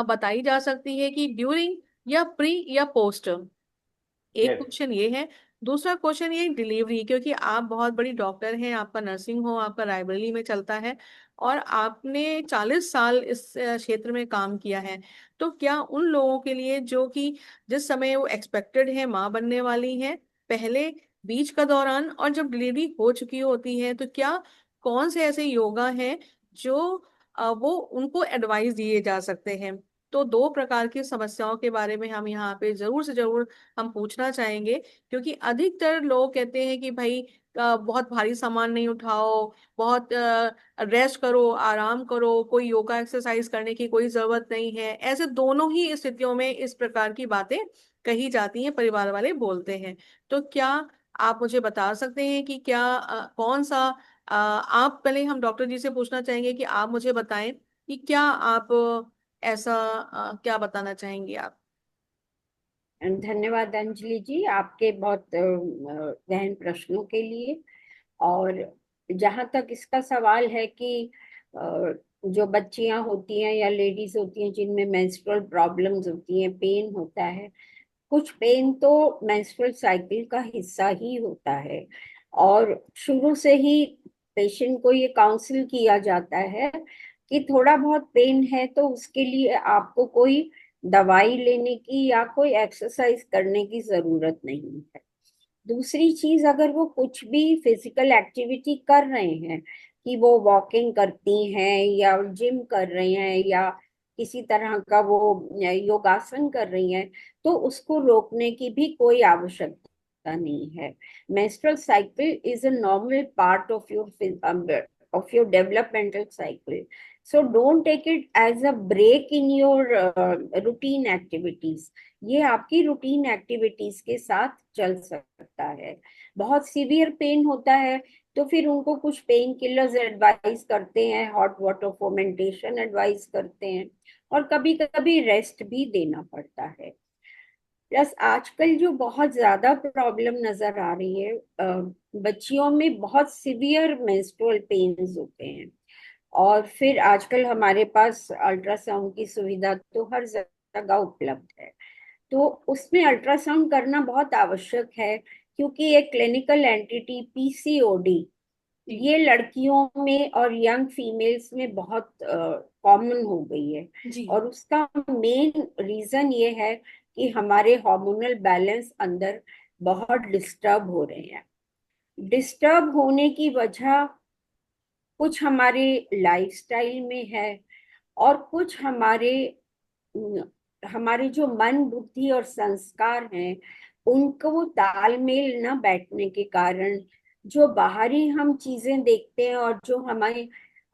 बताई जा सकती है कि ड्यूरिंग या प्री या पोस्ट? एक यस क्वेश्चन ये है। दूसरा क्वेश्चन ये डिलीवरी, क्योंकि आप बहुत बड़ी डॉक्टर हैं, आपका नर्सिंग हो आपका रायबरेली में चलता है, और आपने 40 साल इस क्षेत्र में काम किया है, तो क्या उन लोगों के लिए जो कि जिस समय वो एक्सपेक्टेड है माँ बनने वाली हैं, पहले, बीच का दौरान, और जब डिलीवरी हो चुकी होती है, तो क्या कौन से ऐसे योगा हैं जो वो उनको एडवाइस दिए जा सकते हैं? तो दो प्रकार की समस्याओं के बारे में हम यहाँ पे जरूर से जरूर हम पूछना चाहेंगे, क्योंकि अधिकतर लोग कहते हैं कि भाई बहुत भारी सामान नहीं उठाओ, बहुत रेस्ट करो, आराम करो, कोई योगा एक्सरसाइज करने की कोई जरूरत नहीं है, ऐसे दोनों ही स्थितियों में इस प्रकार की बातें कही जाती हैं, परिवार वाले बोलते हैं। तो क्या आप मुझे बता सकते हैं कि क्या कौन सा, आप पहले, हम डॉक्टर जी से पूछना चाहेंगे कि आप मुझे बताएं कि क्या आप ऐसा क्या बताना चाहेंगे आप? धन्यवाद अंजलि जी, आपके बहुत गहन प्रश्नों के लिए। और जहाँ तक इसका सवाल है कि जो बच्चियां होती हैं या लेडीज होती हैं जिनमें मेंस्ट्रुअल प्रॉब्लम्स होती हैं, पेन होता है, कुछ पेन तो मेंस्ट्रुअल साइकिल का हिस्सा ही होता है, और शुरू से ही पेशेंट को ये काउंसिल किया जाता है कि थोड़ा बहुत पेन है तो उसके लिए आपको कोई दवाई लेने की या कोई एक्सरसाइज करने की जरूरत नहीं है। दूसरी चीज, अगर वो कुछ भी फिजिकल एक्टिविटी कर रहे हैं, कि वो वॉकिंग करती हैं या जिम कर रहे हैं या किसी तरह का वो योगासन कर रही हैं, तो उसको रोकने की भी कोई आवश्यकता नहीं है। Menstrual cycle is a normal part of your developmental cycle, so don't take it as a break in your routine activities। ये आपकी रूटीन एक्टिविटीज के साथ चल सकता है। बहुत सीवियर पेन होता है तो फिर उनको कुछ पेन किलर्स एडवाइस करते हैं, हॉट वाटर फोमेंटेशन एडवाइस करते हैं, और कभी कभी रेस्ट भी देना पड़ता है। प्लस आजकल जो बहुत ज्यादा प्रॉब्लम नजर आ रही है, बच्चियों में बहुत सिवियर मेंस्ट्रुअल पेन्स होते हैं, और फिर आजकल हमारे पास अल्ट्रासाउंड की सुविधा तो हर जगह उपलब्ध है, तो उसमें अल्ट्रासाउंड करना बहुत आवश्यक है, क्योंकि एक क्लिनिकल एंटिटी पीसीओडी ये लड़कियों में और यंग फीमेल्स में बहुत कॉमन हो गई है। जी और उसका मेन रीजन ये है कि हमारे हार्मोनल बैलेंस अंदर बहुत डिस्टर्ब हो रहे हैं। डिस्टर्ब होने की वजह कुछ हमारे लाइफस्टाइल में है, और कुछ हमारे जो मन बुद्धि और संस्कार हैं उनको तालमेल न बैठने के कारण जो बाहरी हम चीजें देखते हैं और जो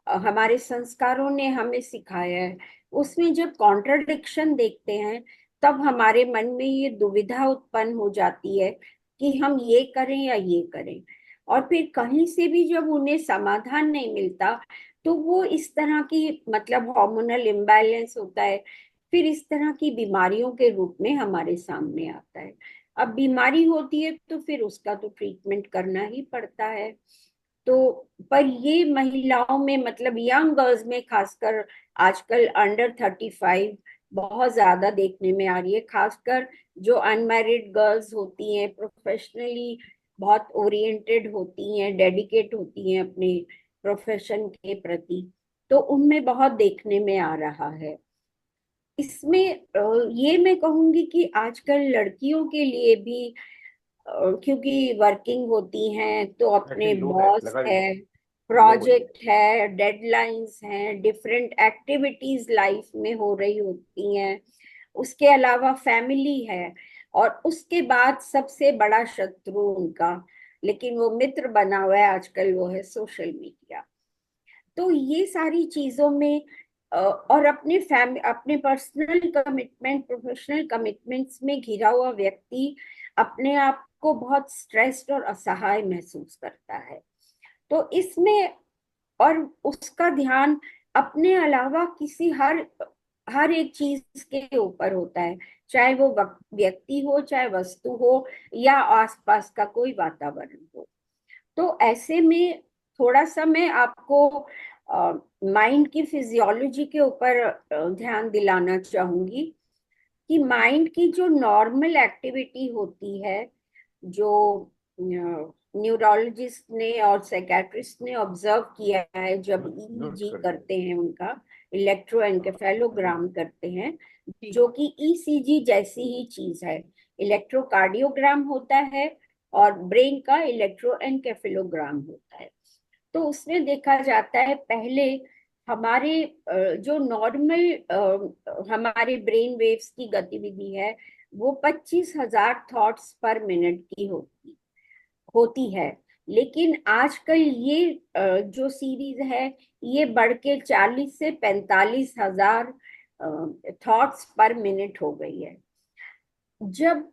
हमारे संस्कारों ने हमें सिखाया है, उसमें जब कॉन्ट्रडिक्शन देखते हैं तब हमारे मन में ये दुविधा उत्पन्न हो जाती है कि हम ये करें या ये करें। और फिर कहीं से भी जब उन्हें समाधान नहीं मिलता तो वो इस तरह की, मतलब हार्मोनल इम्बैलेंस होता है, फिर इस तरह की बीमारियों के रूप में हमारे सामने आता है। अब बीमारी होती है तो फिर उसका तो ट्रीटमेंट करना ही पड़ता है। तो पर ये महिलाओं में, मतलब यंग गर्ल्स में खासकर आजकल अंडर 35 बहुत ज्यादा देखने में आ रही है, खासकर जो अनमैरिड गर्ल्स होती हैं, प्रोफेशनली बहुत ओरिएंटेड होती हैं, डेडिकेट होती हैं अपने प्रोफेशन के प्रति, तो उनमें बहुत देखने में आ रहा है। इसमें ये मैं कहूंगी कि आजकल लड़कियों के लिए भी, क्योंकि वर्किंग होती हैं तो अपने बैटरी लो है, बॉस लगा है, दीजिए। लो हो रही है। प्रोजेक्ट है, डेडलाइंस हैं, डिफरेंट एक्टिविटीज लाइफ में हो रही होती हैं, उसके अलावा फैमिली है, और उसके बाद सबसे बड़ा शत्रु उनका, लेकिन वो मित्र बना हुआ है आजकल, वो है सोशल मीडिया। तो ये सारी चीजों में और अपने पर्सनल कमिटमेंट, प्रोफेशनल कमिटमेंट्स में घिरा हुआ व्यक्ति अपने आप को बहुत स्ट्रेस्ड और असहाय महसूस करता है। तो इसमें, और उसका ध्यान अपने अलावा किसी हर हर एक चीज के ऊपर होता है, चाहे वो व्यक्ति हो, चाहे वस्तु हो, या आसपास का कोई वातावरण हो। तो ऐसे में थोड़ा सा मैं आपको माइंड की फिजियोलॉजी के ऊपर ध्यान दिलाना चाहूंगी, कि माइंड की जो नॉर्मल एक्टिविटी होती है, जो न्यूरोलॉजिस्ट ने और साइकेट्रिस्ट ने ऑब्जर्व किया है, जब ईईजी करते हैं, उनका इलेक्ट्रोएन्केफेलोग्राम करते हैं, जी जो कि ईसीजी जैसी ही चीज है। इलेक्ट्रोकार्डियोग्राम होता है और ब्रेन का इलेक्ट्रोएन्केफेलोग्राम होता है। तो उसमें देखा जाता है, पहले हमारे जो नॉर्मल हमारे ब्रेन वेव्स की गतिविधि है, वो 25,000 थॉट्स पर मिनट की होती है। लेकिन आजकल ये जो सीरीज है, ये बढ़ के 40 से 45,000 थॉट्स पर मिनट हो गई है। जब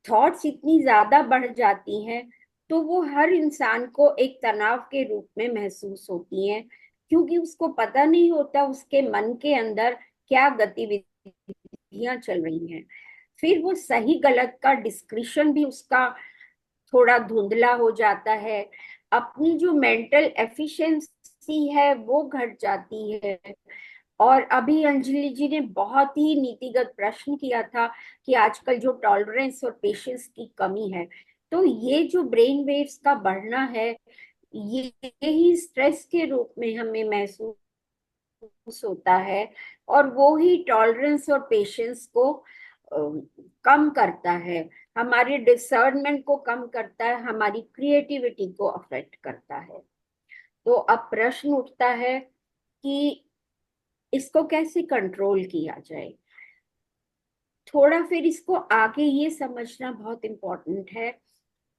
थॉट्स इतनी ज्यादा बढ़ जाती हैं तो वो हर इंसान को एक तनाव के रूप में महसूस होती हैं, क्योंकि उसको पता नहीं होता उसके मन के अंदर क्या गतिविधियां चल रही हैं। फिर वो सही गलत का डिस्क्रिशन भी उसका थोड़ा धुंधला हो जाता है, अपनी जो मेंटल एफिशिएंसी है वो घट जाती है। और अभी अंजलि जी ने बहुत ही नीतिगत प्रश्न किया था कि आजकल जो टॉलरेंस और पेशेंस की कमी है, तो ये जो ब्रेन वेव्स का बढ़ना है, ये ही स्ट्रेस के रूप में हमें महसूस होता है, और वो ही टॉलरेंस और पेशेंस को कम करता है, हमारी डिसर्नमेंट को कम करता है, हमारी क्रिएटिविटी को अफेक्ट करता है। तो अब प्रश्न उठता है कि इसको कैसे कंट्रोल किया जाए। थोड़ा फिर इसको आगे ये समझना बहुत इम्पोर्टेंट है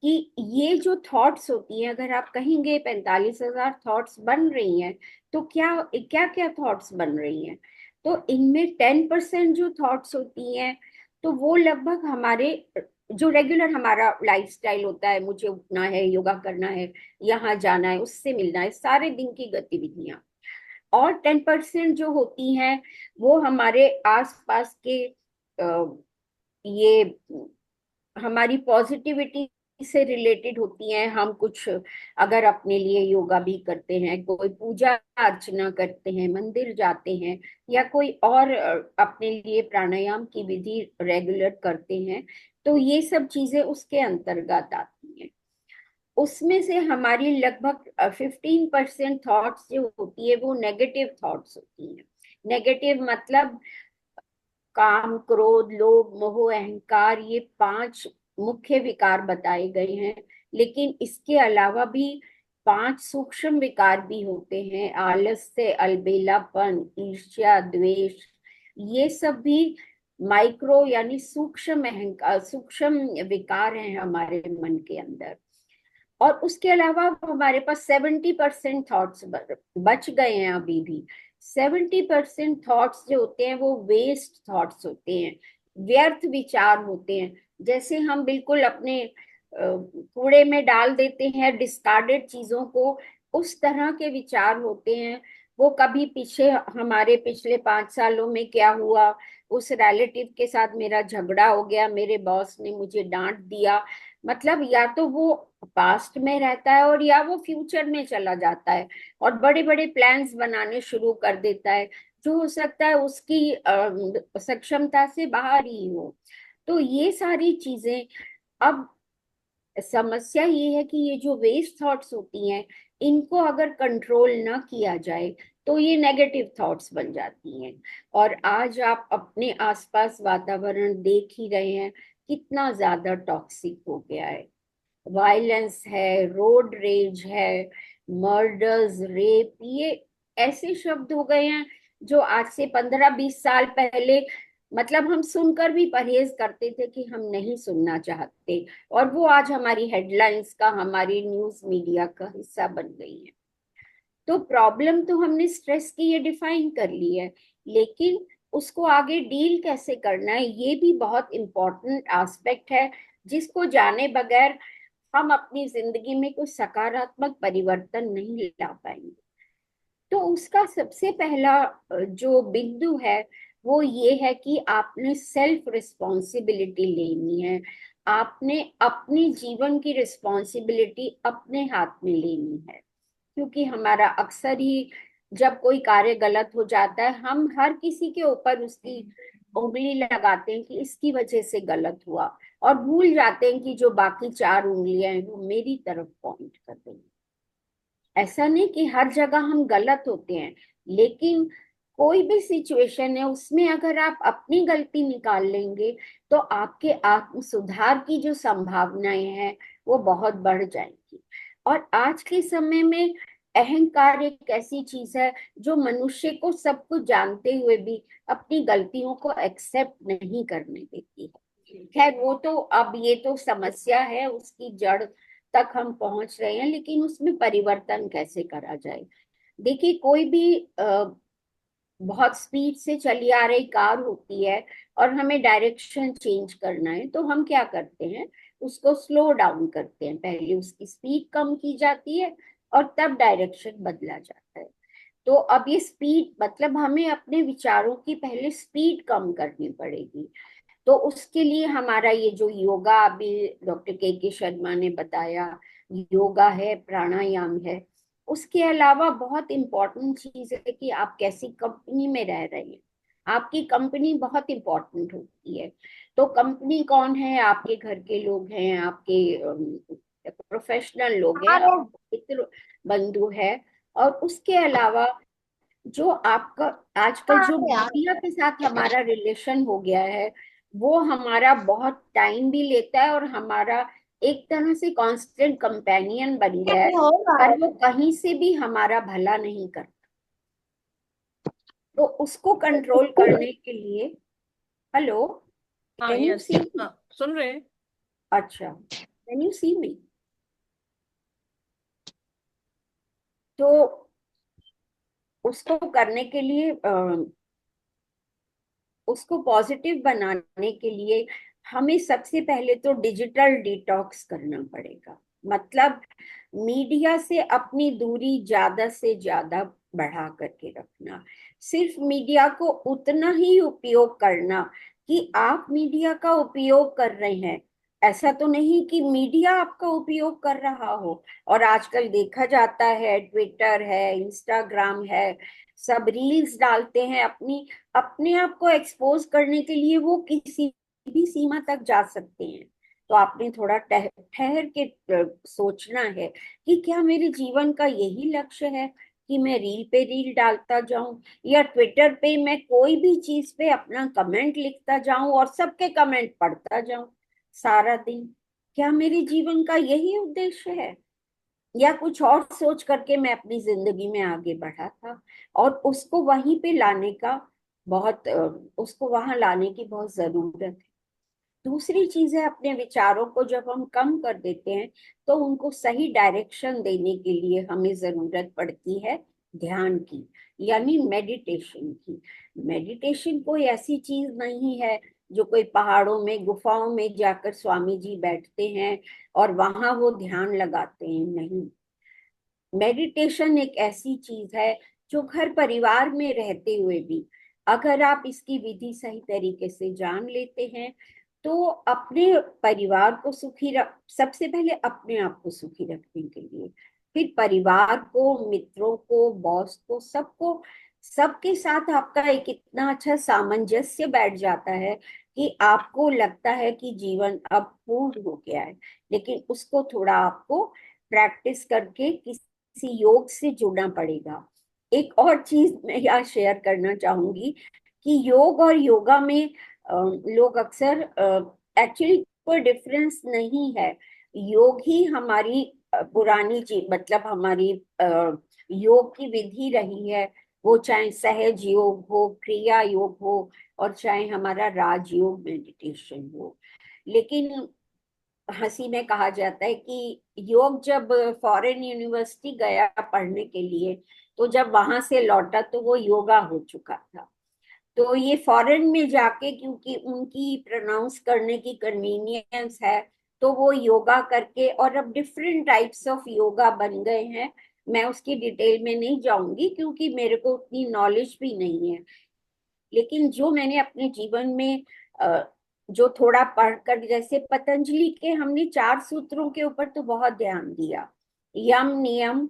कि ये जो थॉट्स होती हैं, अगर आप कहेंगे 45,000 थॉट्स बन रही हैं, तो क्या क्या क्या थॉट्स बन रही हैं, तो इनमें 10% जो थॉट्स होती हैं, तो वो लगभग हमारे जो रेगुलर हमारा लाइफस्टाइल होता है, मुझे उठना है, योगा करना है, यहाँ जाना है, उससे मिलना है, सारे दिन की गतिविधियां। और 10% जो होती हैं वो हमारे आसपास के ये हमारी पॉजिटिविटी से रिलेटेड होती हैं। हम कुछ अगर अपने लिए योगा भी करते हैं, कोई पूजा अर्चना करते हैं, मंदिर जाते हैं, या कोई और अपने लिए प्राणायाम की विधि रेगुलर करते हैं, तो ये सब चीजें उसके अंतर्गत आती हैं। उसमें से हमारी लगभग 15% थॉट्स जो होती है वो नेगेटिव थॉट्स होती हैं। नेगेटिव मतलब काम, क्रोध, लोभ, मोह, अहंकार, ये 5 मुख्य विकार बताए गए हैं। लेकिन इसके अलावा भी 5 सूक्ष्म विकार भी होते हैं। आलस्य, अलबेलापन, ईर्ष्या, द्वेष, ये सब भी माइक्रो यानी सूक्ष्म अहंकार, सूक्ष्म विकार हैं हमारे मन के अंदर। और उसके अलावा हमारे पास 70% थॉट्स बच गए हैं अभी भी। 70% थॉट्स जो होते हैं वो वेस्ट थॉट्स होते हैं, व्यर्थ विचार होते हैं। जैसे हम बिल्कुल अपने कूड़े में डाल देते हैं डिस्कार्डेड चीजों को, उस तरह के विचार होते हैं। वो कभी पीछे हमारे पिछले 5 सालों में क्या हुआ, उस रिलेटिव के साथ मेरा झगड़ा हो गया, मेरे बॉस ने मुझे डांट दिया, मतलब या तो वो पास्ट में रहता है और या वो फ्यूचर में चला जाता है और बड़े बड़े प्लान्स बनाने शुरू कर देता है, जो हो सकता है उसकी सक्षमता से बाहर ही हो। तो ये सारी चीजें, अब समस्या ये है कि ये जो वेस्ट थॉट्स होती हैं, इनको अगर कंट्रोल ना किया जाए तो ये नेगेटिव थॉट्स बन जाती हैं। और आज आप अपने आसपास वातावरण देख ही रहे हैं कितना ज्यादा टॉक्सिक हो गया है। वायलेंस है, रोड रेज है, मर्डर्स, रेप, ये ऐसे शब्द हो गए हैं जो आज से 15-20 साल पहले मतलब हम सुनकर भी परहेज करते थे कि हम नहीं सुनना चाहते, और वो आज हमारी हेडलाइंस का, हमारी न्यूज मीडिया का हिस्सा बन गई है। तो प्रॉब्लम तो हमने स्ट्रेस की ये डिफाइन कर ली है, लेकिन उसको आगे डील कैसे करना है ये भी बहुत इम्पोर्टेंट एस्पेक्ट है, जिसको जाने बगैर हम अपनी जिंदगी में कुछ सकारात्मक परिवर्तन नहीं ला पाएंगे। तो उसका सबसे पहला जो बिंदु है वो ये है कि आपने सेल्फ रिस्पॉन्सिबिलिटी लेनी है। आपने अपनी जीवन की रिस्पॉन्सिबिलिटी अपने हाथ में लेनी है, क्योंकि हमारा अक्सर ही जब कोई कार्य गलत हो जाता है, हम हर किसी के ऊपर उसकी उंगली लगाते हैं कि इसकी वजह से गलत हुआ, और भूल जाते हैं कि जो बाकी 4 उंगलियां हैं वो मेरी तरफ पॉइंट कर रही हैं। ऐसा नहीं कि हर जगह हम गलत होते हैं, लेकिन कोई भी सिचुएशन है उसमें अगर आप अपनी गलती निकाल लेंगे तो आपके आत्म सुधार की जो संभावनाएं हैं वो बहुत बढ़ जाएंगी। और आज के समय में अहंकार एक ऐसी चीज है जो मनुष्य को सब कुछ जानते हुए भी अपनी गलतियों को एक्सेप्ट नहीं करने देती है। खैर वो तो अब ये तो समस्या है, उसकी जड़ तक हम पहुंच रहे हैं, लेकिन उसमें परिवर्तन कैसे करा जाए। देखिए कोई भी बहुत स्पीड से चली आ रही कार होती है और हमें डायरेक्शन चेंज करना है, तो हम क्या करते हैं, उसको स्लो डाउन करते हैं, पहले उसकी स्पीड कम की जाती है और तब डायरेक्शन बदला जाता है। तो अब ये स्पीड मतलब हमें अपने विचारों की पहले स्पीड कम करनी पड़ेगी। तो उसके लिए हमारा ये जो योगा अभी डॉक्टर के शर्मा ने बताया, योगा है, प्राणायाम है। उसके अलावा बहुत इम्पोर्टेंट चीज है कि आप कैसी कंपनी में रह रहे हैं। आपकी कंपनी बहुत इम्पोर्टेंट होती है। तो कंपनी कौन है, आपके घर के लोग हैं, आपके प्रोफेशनल लोग हैं, मित्र बंधु है, और उसके अलावा जो आपका आजकल हाँ जो यार, मीडिया के साथ हमारा रिलेशन हो गया है, वो हमारा बहुत टाइम भी लेता है, और हमारा एक तरह से कांस्टेंट कंपेनियन बन गया है, और वो कहीं से भी हमारा भला नहीं करता। तो उसको कंट्रोल करने के लिए, हेलो, हाँ, कैन यू यस, सी? हाँ, सुन रहे हैं। अच्छा, कैन यू सी मी? तो उसको करने के लिए, उसको पॉजिटिव बनाने के लिए हमें सबसे पहले तो डिजिटल डिटॉक्स करना पड़ेगा। मतलब मीडिया से अपनी दूरी ज्यादा से ज्यादा बढ़ा करके रखना। सिर्फ मीडिया को उतना ही उपयोग करना कि आप मीडिया का उपयोग कर रहे हैं, ऐसा तो नहीं कि मीडिया आपका उपयोग कर रहा हो। और आजकल देखा जाता है, ट्विटर है, इंस्टाग्राम है, सब रील्स डालते हैं अपनी, अपने आप को एक्सपोज करने के लिए। वो किसी भी सीमा तक जा सकते हैं। तो आपने थोड़ा ठहर के सोचना है कि क्या मेरे जीवन का यही लक्ष्य है कि मैं रील पे रील डालता जाऊं, या ट्विटर पे मैं कोई भी चीज पे अपना कमेंट लिखता जाऊं और सबके कमेंट पढ़ता जाऊं सारा दिन? क्या मेरे जीवन का यही उद्देश्य है, या कुछ और सोच करके मैं अपनी जिंदगी में आगे बढ़ा था? और उसको वहीं पे लाने का उसको वहां लाने की बहुत जरूरत है। दूसरी चीज है, अपने विचारों को जब हम कम कर देते हैं, तो उनको सही डायरेक्शन देने के लिए हमें जरूरत पड़ती है ध्यान की, यानी मेडिटेशन की। मेडिटेशन कोई ऐसी चीज नहीं है जो कोई पहाड़ों में गुफाओं में जाकर स्वामी जी बैठते हैं और वहां वो ध्यान लगाते हैं, नहीं। मेडिटेशन एक ऐसी चीज है जो घर परिवार में रहते हुए भी, अगर आप इसकी विधि सही तरीके से जान लेते हैं, तो अपने परिवार को सुखी रख, सबसे पहले अपने आप को सुखी रखने के लिए, फिर परिवार को, मित्रों को, बॉस को, सबको, सबके साथ आपका एक इतना अच्छा सामंजस्य बैठ जाता है कि आपको लगता है कि जीवन अब पूर्ण हो गया है। लेकिन उसको थोड़ा आपको प्रैक्टिस करके किसी योग से जुड़ना पड़ेगा। एक और चीज मैं यहाँ शेयर करना चाहूंगी कि योग और योगा में लोग अक्सर, एक्चुअली कोई डिफरेंस नहीं है। योग ही हमारी पुरानी चीज, मतलब हमारी योग की विधि रही है। वो चाहे सहज योग हो, क्रिया योग हो, और चाहे हमारा राजयोग मेडिटेशन हो। लेकिन हंसी में कहा जाता है कि योग जब फॉरेन यूनिवर्सिटी गया पढ़ने के लिए, तो जब वहां से लौटा तो वो योगा हो चुका था। तो ये फॉरेन में जाके, क्योंकि उनकी प्रोनाउंस करने की कन्वीनियंस है, तो वो योगा करके, और अब डिफरेंट टाइप्स ऑफ योगा बन गए हैं। मैं उसकी डिटेल में नहीं जाऊंगी क्योंकि मेरे को उतनी नॉलेज भी नहीं है। लेकिन जो मैंने अपने जीवन में जो थोड़ा पढ़कर, जैसे पतंजलि के हमने 4 सूत्रों के ऊपर तो बहुत ध्यान दिया, यम, नियम,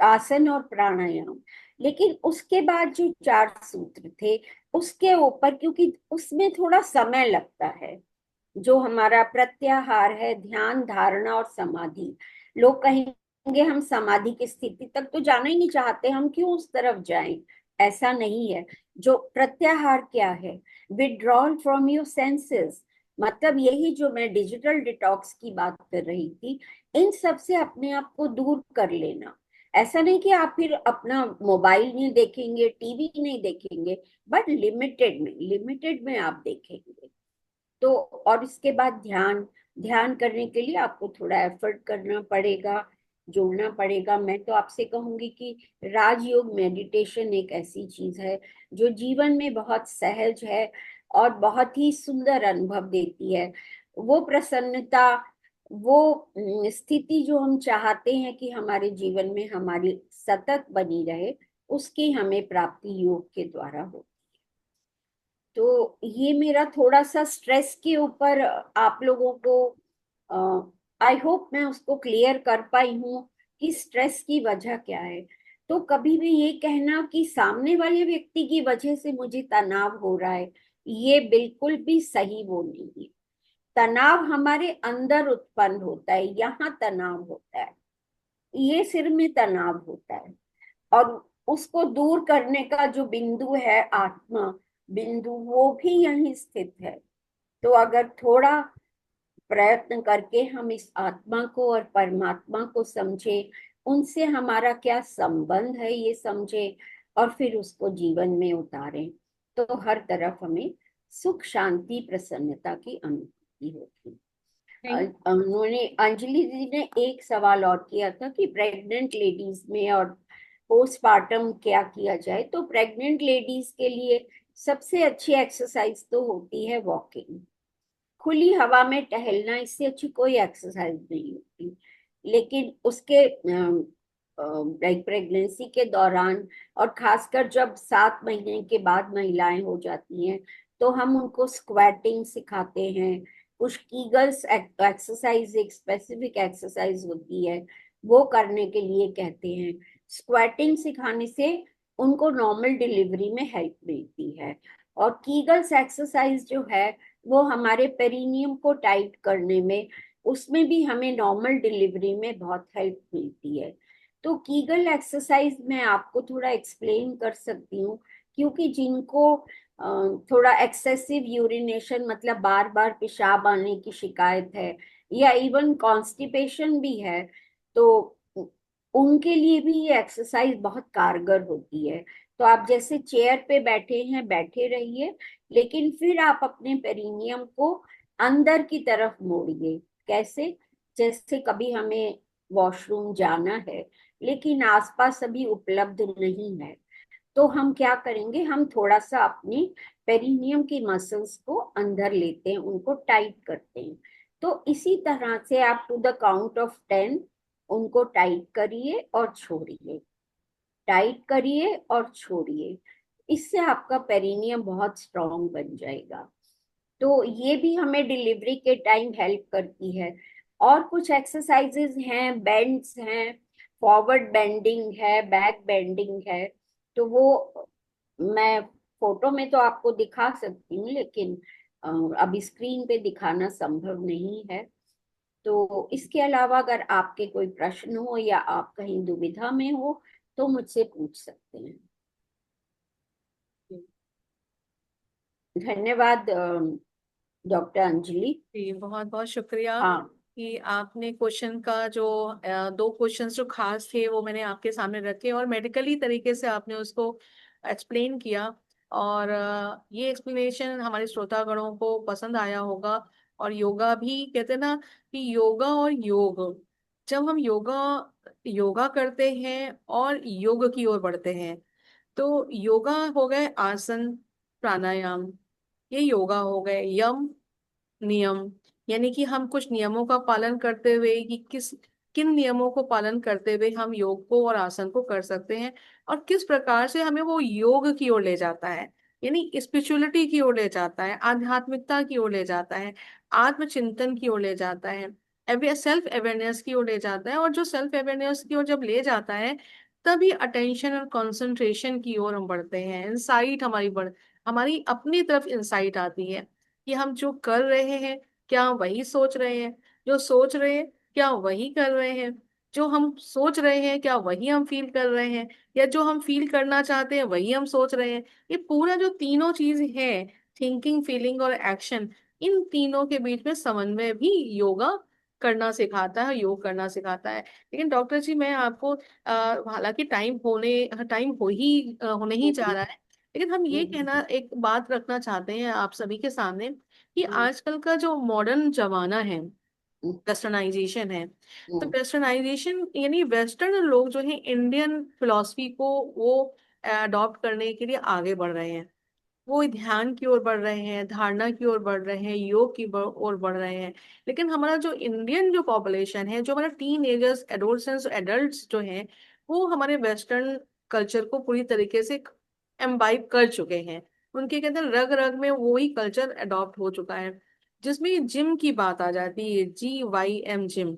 आसन और प्राणायाम। लेकिन उसके बाद जो 4 सूत्र थे, उसके ऊपर, क्योंकि उसमें थोड़ा समय लगता है, जो हमारा प्रत्याहार है, ध्यान, धारणा और समाधि। लोग कहेंगे हम समाधि की स्थिति तक तो जाना ही नहीं चाहते, हम क्यों उस तरफ जाएं? ऐसा नहीं है। जो प्रत्याहार क्या है? Withdrawal from your senses. मतलब यही जो मैं डिजिटल डिटॉक्स की बात कर रही थी, इन सब से अपने आप को दूर कर लेना। ऐसा नहीं कि आप फिर अपना मोबाइल नहीं देखेंगे, टीवी नहीं देखेंगे, बट लिमिटेड में आप देखेंगे। तो और इसके बाद ध्यान, ध्यान करने के लिए आपको थोड़ा एफर्ट करना पड़ेगा, जोड़ना पड़ेगा। मैं तो आपसे कहूंगी कि राजयोग मेडिटेशन एक ऐसी चीज है जो जीवन में बहुत सहज है और बहुत ही सुंदर अनुभव देती है। वो प्रसन्नता, वो स्थिति जो हम चाहते हैं कि हमारे जीवन में हमारी सतत बनी रहे, उसकी हमें प्राप्ति योग के द्वारा हो। तो ये मेरा थोड़ा सा स्ट्रेस के ऊपर आप लोगों को, आई होप मैं उसको क्लियर कर पाई हूँ कि स्ट्रेस की वजह क्या है। तो कभी भी ये कहना कि सामने वाले व्यक्ति की वजह से मुझे तनाव हो रहा है, ये बिल्कुल भी सही वो नहीं है। तनाव हमारे अंदर उत्पन्न होता है, यहाँ तनाव होता है, ये सिर में तनाव होता है। और उसको दूर करने का जो बिंदु है, आत्मा बिंदु, वो भी यहीं स्थित है। तो अगर थोड़ा प्रयत्न करके हम इस आत्मा को और परमात्मा को समझे, उनसे हमारा क्या संबंध है ये समझे, और फिर उसको जीवन में उतारें, तो हर तरफ हमें सुख शांति प्रसन्नता की अनुभूति होगी। उन्होंने, अंजलि जी ने एक सवाल और किया था कि प्रेग्नेंट लेडीज में और पोस्टमार्टम क्या किया जाए। तो प्रेग्नेंट लेडीज के लिए सबसे अच्छी एक्सरसाइज तो होती है वॉकिंग, खुली हवा में टहलना। इससे अच्छी कोई एक्सरसाइज नहीं होती। लेकिन उसके लाइक प्रेगनेंसी के दौरान, और खासकर जब 7 महीने के बाद महिलाएं हो जाती हैं, तो हम उनको स्क्वैटिंग सिखाते हैं। कुछ कीगल्स एक्सरसाइज, एक स्पेसिफिक एक्सरसाइज होती है, वो करने के लिए कहते हैं। स्क्वैटिंग सिखाने से उनको नॉर्मल डिलीवरी में हेल्प मिलती है। और कीगल्स एक्सरसाइज जो है वो हमारे पेरिनियम को टाइट करने में, उसमें भी हमें नॉर्मल डिलीवरी में बहुत हेल्प मिलती है। तो कीगल एक्सरसाइज मैं आपको थोड़ा एक्सप्लेन कर सकती हूँ, क्योंकि जिनको थोड़ा एक्सेसिव यूरिनेशन, मतलब बार बार पेशाब आने की शिकायत है, या इवन कॉन्स्टिपेशन भी है, तो उनके लिए भी ये एक्सरसाइज बहुत कारगर होती है। तो आप जैसे चेयर पे बैठे हैं, बैठे रहिए, लेकिन फिर आप अपने पेरिनियम को अंदर की तरफ मोड़िए। कैसे? जैसे कभी हमें वॉशरूम जाना है लेकिन आसपास अभी उपलब्ध नहीं है, तो हम क्या करेंगे, हम थोड़ा सा अपनी पेरिनियम की मसल्स को अंदर लेते हैं, उनको टाइट करते हैं। तो इसी तरह से आप टू द काउंट ऑफ 10 उनको टाइट करिए और छोड़िए, टाइट करिए और छोड़िए। इससे आपका पेरिनियम बहुत स्ट्रांग बन जाएगा। तो ये भी हमें डिलीवरी के टाइम हेल्प करती है। और कुछ एक्सरसाइजेज हैं, बेंड्स हैं, फॉरवर्ड बेंडिंग है, बैक बेंडिंग है। तो वो मैं फोटो में तो आपको दिखा सकती हूँ, लेकिन अभी स्क्रीन पे दिखाना संभव नहीं है। तो इसके अलावा अगर आपके कोई प्रश्न हो या आप कहीं दुविधा में हो तो मुझसे पूछ सकते हैं। धन्यवाद डॉक्टर अंजलि। जी, बहुत बहुत शुक्रिया हाँ, कि आपने क्वेश्चन का जो 2 क्वेश्चन जो खास थे वो मैंने आपके सामने रखे और मेडिकली तरीके से आपने उसको एक्सप्लेन किया। और ये एक्सप्लेनेशन हमारे श्रोतागणों को पसंद आया होगा। और योगा भी कहते हैं ना कि योगा और योग, जब हम योगा योगा करते हैं और योग की ओर बढ़ते हैं, तो योगा हो गए आसन प्राणायाम, ये योगा हो गए यम नियम, यानी कि हम कुछ नियमों का पालन करते हुए कि किन नियमों को पालन करते हुए हम योग को और आसन को कर सकते हैं, और किस प्रकार से हमें वो योग की ओर ले जाता है, यानी स्पिरिचुअलिटी की ओर ले जाता है, आध्यात्मिकता की ओर ले जाता है, आत्मचिंतन की ओर ले जाता है, सेल्फ अवेयरनेस की ओर ले जाता है। और जो सेल्फ अवेयरनेस की ओर जब ले जाता है, तभी अटेंशन और कंसंट्रेशन की ओर हम बढ़ते हैं। इंसाइट हमारी अपनी तरफ इंसाइट आती है कि हम जो कर रहे हैं क्या वही सोच रहे हैं, जो सोच रहे हैं क्या वही कर रहे हैं, जो हम सोच रहे हैं क्या वही हम फील कर रहे हैं, या जो हम फील करना चाहते हैं वही हम सोच रहे हैं। ये पूरा जो तीनों चीज है, थिंकिंग फीलिंग और एक्शन, इन तीनों के बीच में समन्वय भी योगा करना सिखाता है, योग करना सिखाता है। लेकिन डॉक्टर जी, मैं आपको हालांकि टाइम होने ही जा रहा है, लेकिन हम ये कहना एक बात रखना चाहते हैं आप सभी के सामने कि आजकल का जो मॉडर्न जमाना है, वेस्टर्नाइजेशन है, तो वेस्टर्नाइजेशन यानी वेस्टर्न लोग जो है इंडियन फिलॉसफी को वो अडॉप्ट करने के लिए आगे बढ़ रहे हैं। वो ध्यान की ओर बढ़ रहे हैं, धारणा की ओर बढ़ रहे हैं, योग की ओर बढ़ रहे हैं। लेकिन हमारा जो इंडियन जो पॉपुलेशन है, जो हमारा टीन एजर्स, एडोलसेंस, एडल्ट्स जो हैं, वो हमारे वेस्टर्न कल्चर को पूरी तरीके से एम्बाइब कर चुके हैं। उनके कहते हैं रग रग में वो ही कल्चर अडॉप्ट हो चुका है, जिसमें जिम की बात आ जाती है, GYM जिम,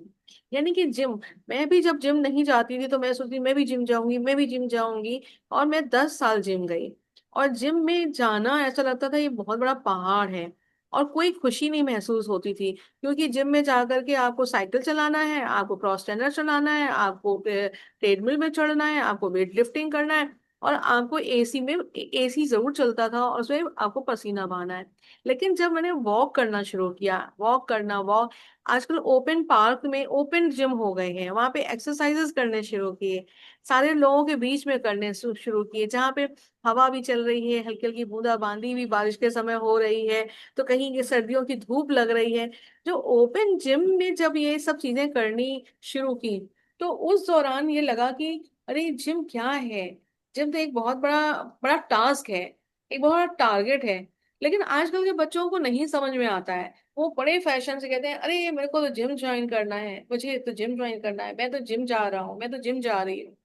यानी कि जिम। मैं भी जब जिम नहीं जाती थी तो मैं सोचती मैं भी जिम जाऊंगी, मैं भी जिम जाऊंगी, और मैं 10 साल जिम गई। और जिम में जाना ऐसा लगता था ये बहुत बड़ा पहाड़ है, और कोई खुशी नहीं महसूस होती थी, क्योंकि जिम में जाकर के आपको साइकिल चलाना है, आपको क्रॉस ट्रेनर चलाना है, आपको ट्रेडमिल में चढ़ना है, आपको वेट लिफ्टिंग करना है, और आपको एसी में, एसी जरूर चलता था और उसमें आपको पसीना बहाना है। लेकिन जब मैंने वॉक करना शुरू किया, वॉक, आजकल ओपन पार्क में ओपन जिम हो गए हैं, वहां पे एक्सरसाइजेस करने शुरू किए, सारे लोगों के बीच में करने शुरू किए, जहाँ पे हवा भी चल रही है, हल्की हल्की बूंदाबांदी भी बारिश के समय हो रही है, तो कहीं ये सर्दियों की धूप लग रही है। जो ओपन जिम में जब ये सब चीजें करनी शुरू की, तो उस दौरान ये लगा कि अरे जिम क्या है, जिम तो एक बहुत बड़ा बड़ा टास्क है, एक बहुत बड़ा टारगेट है। लेकिन आजकल के बच्चों को नहीं समझ में आता है, वो बड़े फैशन से कहते हैं अरे मेरे को तो जिम ज्वाइन करना है, मुझे तो जिम ज्वाइन करना है, मैं तो जिम जा रहा हूँ, मैं तो जिम जा रही हूँ।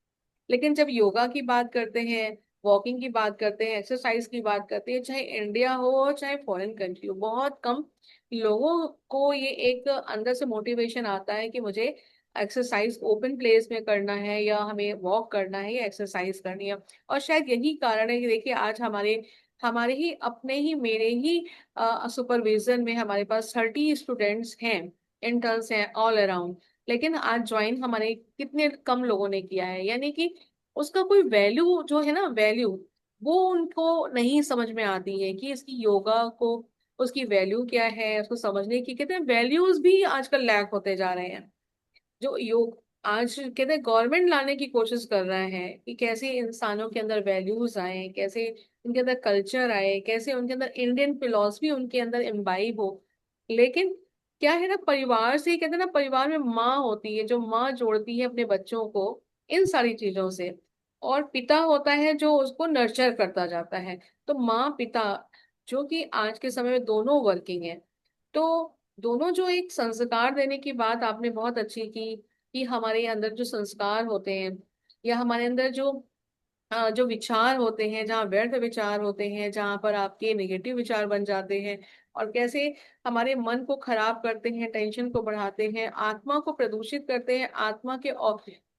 लेकिन जब योगा की बात करते हैं, वॉकिंग की बात करते हैं, एक्सरसाइज की बात करते हैं, चाहे इंडिया हो चाहे फॉरेन कंट्री हो, बहुत कम लोगों को ये एक अंदर से मोटिवेशन आता है कि मुझे एक्सरसाइज ओपन प्लेस में करना है, या हमें वॉक करना है, या एक्सरसाइज करनी है। और शायद यही कारण है कि देखिए आज हमारे हमारे ही अपने ही मेरे ही सुपरविजन में हमारे पास 30 स्टूडेंट्स हैं, इंटर्न्स हैं ऑल अराउंड। लेकिन आज ज्वाइन हमारे कितने कम लोगों ने किया है, यानी कि उसका कोई वैल्यू जो है ना, वैल्यू वो उनको नहीं समझ में आती है कि इसकी योगा को, उसकी वैल्यू क्या है, उसको समझने की कहते हैं वैल्यूज भी आजकल लैक होते जा रहे हैं। जो योग आज कहते हैं गवर्नमेंट लाने की कोशिश कर रहा है कि कैसे इंसानों के अंदर वैल्यूज आए, कैसे उनके अंदर कल्चर आए, कैसे उनके अंदर इंडियन फिलॉसफी उनके अंदर इम्बाइब हो। लेकिन क्या है ना, परिवार से कहते हैं ना, परिवार में माँ होती है, जो माँ जोड़ती है अपने बच्चों को इन सारी चीजों से, और पिता होता है जो उसको नर्चर करता जाता है। तो माँ पिता जो कि आज के समय में दोनों वर्किंग है, तो दोनों जो एक संस्कार देने की बात आपने बहुत अच्छी की, कि हमारे अंदर जो संस्कार होते हैं, या हमारे अंदर जो विचार होते हैं, जहाँ व्यर्थ विचार होते हैं, जहाँ पर आपके नेगेटिव विचार बन जाते हैं, और कैसे हमारे मन को खराब करते हैं, टेंशन को बढ़ाते हैं, आत्मा को प्रदूषित करते हैं, आत्मा के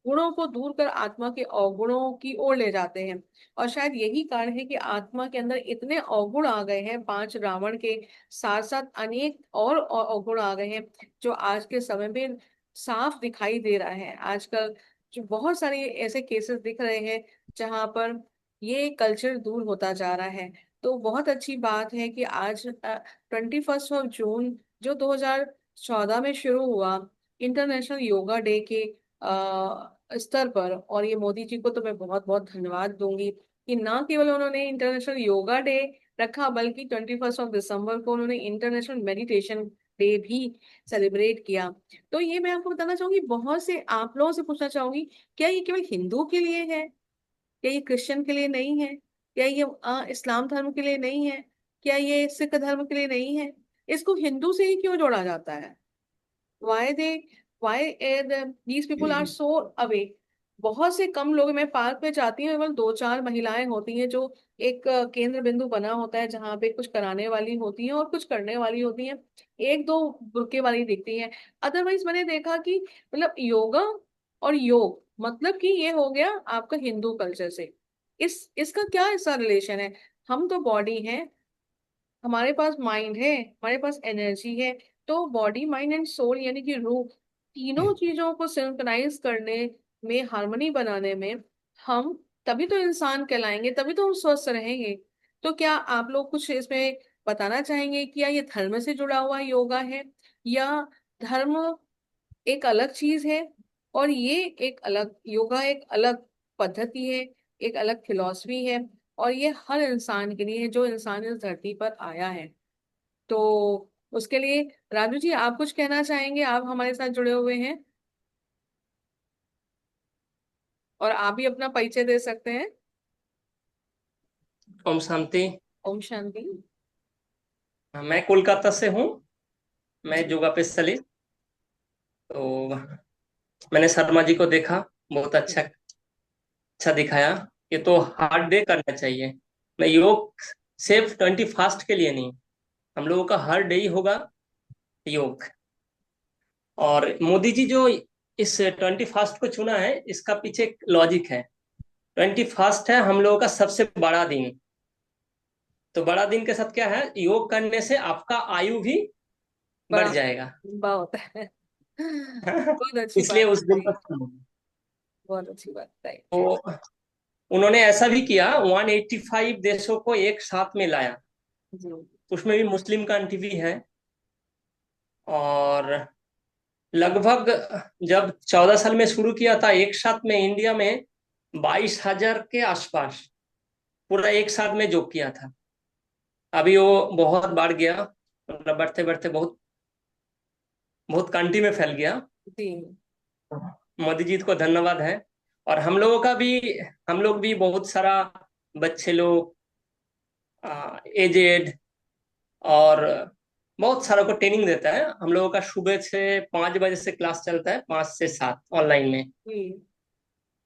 गुणों को दूर कर आत्मा के अवगुणों की ओर ले जाते हैं। और शायद यही कारण है कि आत्मा के अंदर इतने अवगुण आ गए हैं, 5 रावण के साथ साथ अनेक और अवगुण आ गए हैं, जो आज के समय में साफ दिखाई दे रहा है। आजकल जो बहुत सारे ऐसे केसेस दिख रहे हैं जहां पर ये कल्चर दूर होता जा रहा है। तो बहुत अच्छी बात है कि आज 21 जून जो 2014 में शुरू हुआ, इंटरनेशनल योगा डे के स्तर पर, और ये मोदी जी को तो मैं बहुत बहुत धन्यवाद दूंगी कि ना केवल उन्होंने इंटरनेशनल योगा डे रखा, बल्कि 21 दिसंबर को उन्होंने इंटरनेशनल मेडिटेशन डे भी सेलिब्रेट किया। तो ये मैं आपको बताना चाहूंगी, बहुत से आप लोगों से पूछना चाहूंगी, क्या ये केवल हिंदू के लिए है, क्या ये क्रिश्चियन के लिए नहीं है, क्या ये इस्लाम धर्म के लिए नहीं है, क्या ये सिख धर्म के लिए नहीं है? इसको हिंदू से ही क्यों जोड़ा जाता है? why they these people are so away? बहुत से कम लोग, मैं पार्क में जाती हूँ, केवल 2-4 महिलाएं होती हैं, जो एक केंद्र बिंदु बना होता है जहाँ पे कुछ कराने वाली होती हैं और कुछ करने वाली होती हैं, 1-2 बुरके वाली दिखती हैं। अदरवाइज मैंने देखा कि मतलब योगा और योग मतलब कि ये हो गया आपका हिंदू कल्चर से, इसका क्या ऐसा रिलेशन है? हम तो बॉडी है, हमारे पास माइंड है, हमारे पास एनर्जी है, तो बॉडी माइंड एंड सोल यानी कि रूह, तीनों चीजों को सिंक्रोनाइज करने में, हार्मनी बनाने में हम, तभी तो इंसान कहलाएंगे, तभी तो हम स्वस्थ रहेंगे। तो क्या आप लोग कुछ इसमें बताना चाहेंगे कि क्या ये धर्म से जुड़ा हुआ योगा है, या धर्म एक अलग चीज है, और ये एक अलग योगा, एक अलग पद्धति है, एक अलग फिलॉसफी है, और ये हर इंसान के लिए है जो इंसान इस धरती पर आया है। तो उसके लिए राजू जी आप कुछ कहना चाहेंगे? आप हमारे साथ जुड़े हुए हैं और आप भी अपना परिचय दे सकते हैं। ओम शांति। ओम शांति। मैं कोलकाता से हूँ, मैं जी। योगा स्पेशलिस्ट। तो मैंने शर्मा जी को देखा, बहुत अच्छा अच्छा दिखाया। ये तो हार्ड डे करना चाहिए। मैं योग सिर्फ 21 के लिए नहीं, हम लोगों का हर डे ही होगा योग। और मोदी जी जो इस 21 को चुना है, इसका पीछे एक लॉजिक है। 21 है हम लोगों का सबसे बड़ा दिन, तो बड़ा दिन के साथ क्या है, योग करने से आपका आयु भी बढ़ बड़ा जाएगा। बहुत है। बहुत अच्छी इसलिए बात उस दिन बताई, का बहुत अच्छी बात बताई। तो उन्होंने ऐसा भी किया, 185 देशों को एक साथ में लाया, जी उसमें भी मुस्लिम कंट्री भी है। और लगभग जब 14 साल में शुरू किया था, एक साथ में इंडिया में 22,000 के आसपास पूरा एक साथ में जॉब किया था। अभी वो बहुत बढ़ गया, मतलब बढ़ते बढ़ते बहुत बहुत कंट्री में फैल गया। जी मोदी जी को धन्यवाद है। और हम लोगों का भी, हम लोग भी बहुत सारा बच्चे लोग, एजेड, और बहुत सारा को ट्रेनिंग देता है। हम लोगों का सुबह से 5 बजे से क्लास चलता है, 5 से 7 ऑनलाइन में। जी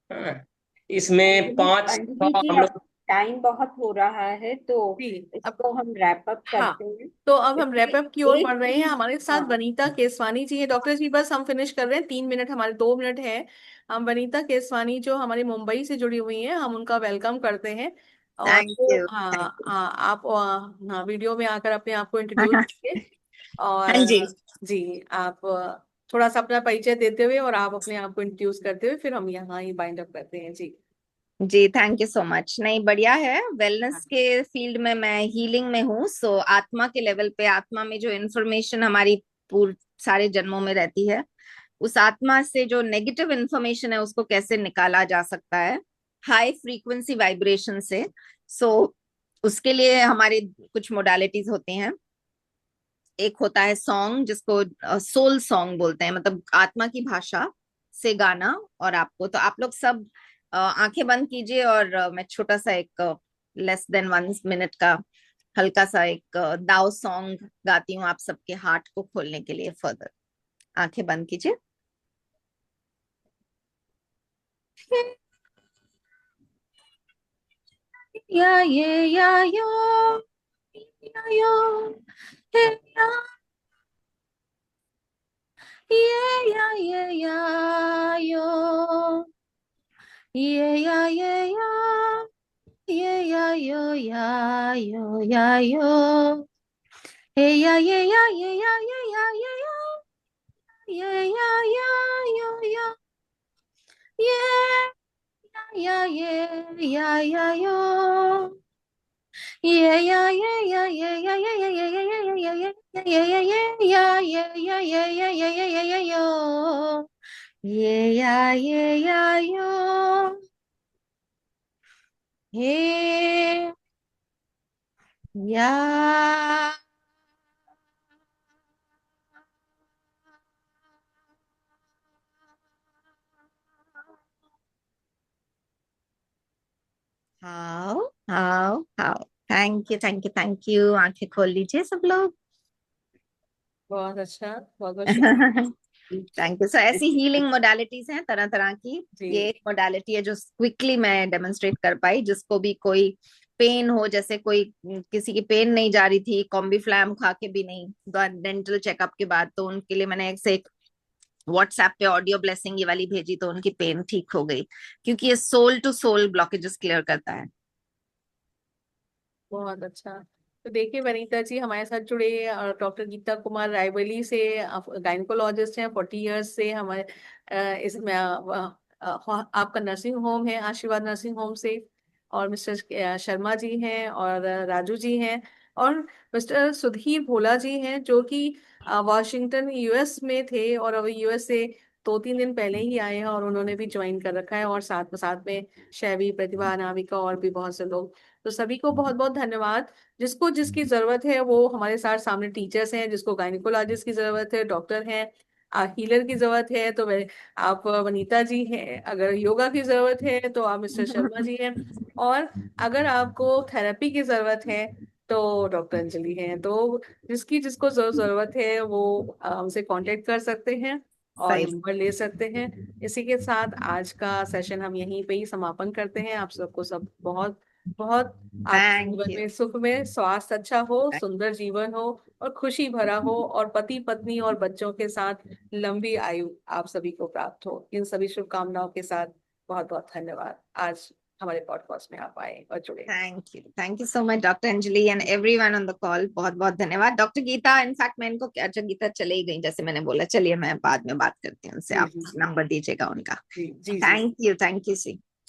हाँ, इसमें पांच अंजलि जी, हम अब लोग। टाइम बहुत हो रहा है तो जी अब इसको हम रैप अप हाँ, करते हैं। तो अब हम इसमें रैप अप की ओर एक बढ़ रहे हैं। चीज, हमारे साथ हाँ, वनीता केसवानी जी है। डॉक्टर जी बस हम फिनिश कर रहे हैं, 3 मिनट, हमारे 2 मिनट है। हम वनीता केसवानी जो हमारे मुंबई से जुड़ी हुई हैं, हम उनका वेलकम करते हैं। और थैंक वो यू, थैंक हाँ यू। हाँ, आप हाँ वीडियो में आकर अपने आप को इंट्रोड्यूस कीजिए। हाँ और जी। जी आप थोड़ा सा अपना परिचय देते हुए और आप अपने आप को इंट्रोड्यूस करते हुए फिर हम यहाँ ही बाइंड अप करते हैं जी। जी थैंक यू सो मच। नहीं, बढ़िया है। हाँ वेलनेस के फील्ड में मैं हीलिंग में हूँ। सो आत्मा के लेवल पे, आत्मा में जो इन्फॉर्मेशन हमारी पूरे सारे जन्मों में रहती है, उस आत्मा से जो नेगेटिव इन्फॉर्मेशन है उसको कैसे निकाला जा सकता है हाई फ्रीक्वेंसी वाइब्रेशन से। सो उसके लिए हमारे कुछ मोडालिटीज होती हैं। एक होता है सॉन्ग, जिसको सोल सॉन्ग बोलते हैं, मतलब आत्मा की भाषा से गाना। और आपको तो, आप लोग सब आंखें बंद कीजिए और मैं छोटा सा एक लेस देन 1 मिनट का हल्का सा एक दाव सॉन्ग गाती हूँ आप सबके हार्ट को खोलने के लिए। फर्दर आंखें बंद कीजिए। या ये या यो या यो हे या ये या ये या यो ये या ये या ये या यो या यो या यो हे या ये या ये या ये या ये या ये या यो या ये या ये या यो ये या ये या ये या ये या ये या ये या ये या ये या ये या ये या ये या यो ये या ये या यो हे या how how how. Thank you, thank you, thank you. आंखें खोल लीजिए सब लोग। बहुत अच्छा, बहुत बहुत शुक्रिया थैंक यू। सो ऐसी हीलिंग मोडालिटीज हैं तरह तरह की। जी। ये एक मोडालिटी है जो क्विकली मैं डेमोन्स्ट्रेट कर पाई। जिसको भी कोई पेन हो, जैसे कोई किसी की पेन नहीं जा रही थी कॉम्बी फ्लैम खा के भी नहीं, डेंटल चेकअप के बाद, तो उनके लिए मैंने एक व्हाट्सएप पे ऑडियो ब्लेसिंग ये वाली भेजी, तो उनकी पेन ठीक हो गई। क्योंकि ये soul to soul blockages clear करता है। बहुत अच्छा। तो देखिए वनीता जी हमारे साथ जुड़े डॉक्टर गीता कुमार रायबली से, गायनकोलॉजिस्ट हैं, 40 इयर्स से हमारे इसमें आपका नर्सिंग होम है आशीर्वाद नर्सिंग होम से। और मिस्टर शर्मा जी हैं और राजू जी हैं और मिस्टर सुधीर भोला जी हैं जो कि वॉशिंगटन यूएस में थे और अब यूएस से 2-3 दिन पहले ही आए हैं और उन्होंने भी ज्वाइन कर रखा है। और साथ साथ में शैवी, प्रतिभा, नाविका और भी बहुत से लोग। तो सभी को बहुत बहुत धन्यवाद। जिसको जिसकी जरूरत है वो हमारे साथ सामने टीचर्स हैं, जिसको गायनिकोलॉजिस्ट की जरूरत है, डॉक्टर हैं, हीलर की जरूरत है तो वे आप वनीता जी हैं, अगर योगा की जरूरत है तो आप मिस्टर शर्मा जी हैं, और अगर आपको थेरेपी की जरूरत है तो डॉक्टर अंजलि हैं। तो जिसकी जिसको जरूरत है वो हमसे कांटेक्ट कर सकते हैं और सही। नंबर ले सकते हैं। इसी के साथ आज का सेशन हम यहीं पे ही समापन करते हैं। आप सबको सब बहुत बहुत, आपके थैंक जीवन यू। में सुख में स्वास्थ्य अच्छा हो, सुंदर जीवन हो और खुशी भरा हो, और पति पत्नी और बच्चों के साथ लंबी आयु आप सभी को प्राप्त हो। इन सभी शुभकामनाओं के साथ बहुत बहुत धन्यवाद। आज हमारे पॉडकास्ट में आप आए और जुड़े। Thank you so much doctor Anjali and everyone on the call. बहुत बहुत धन्यवाद। डॉक्टर गीता, इनफैक्ट मैं इनको, अच्छा गीता चले ही गई जैसे मैंने बोला, चलिए मैं बाद में बात करती हूँ उनसे, जी, आप जी, जी। नंबर दीजिएगा उनका। जी जी जी थैंक यू सी।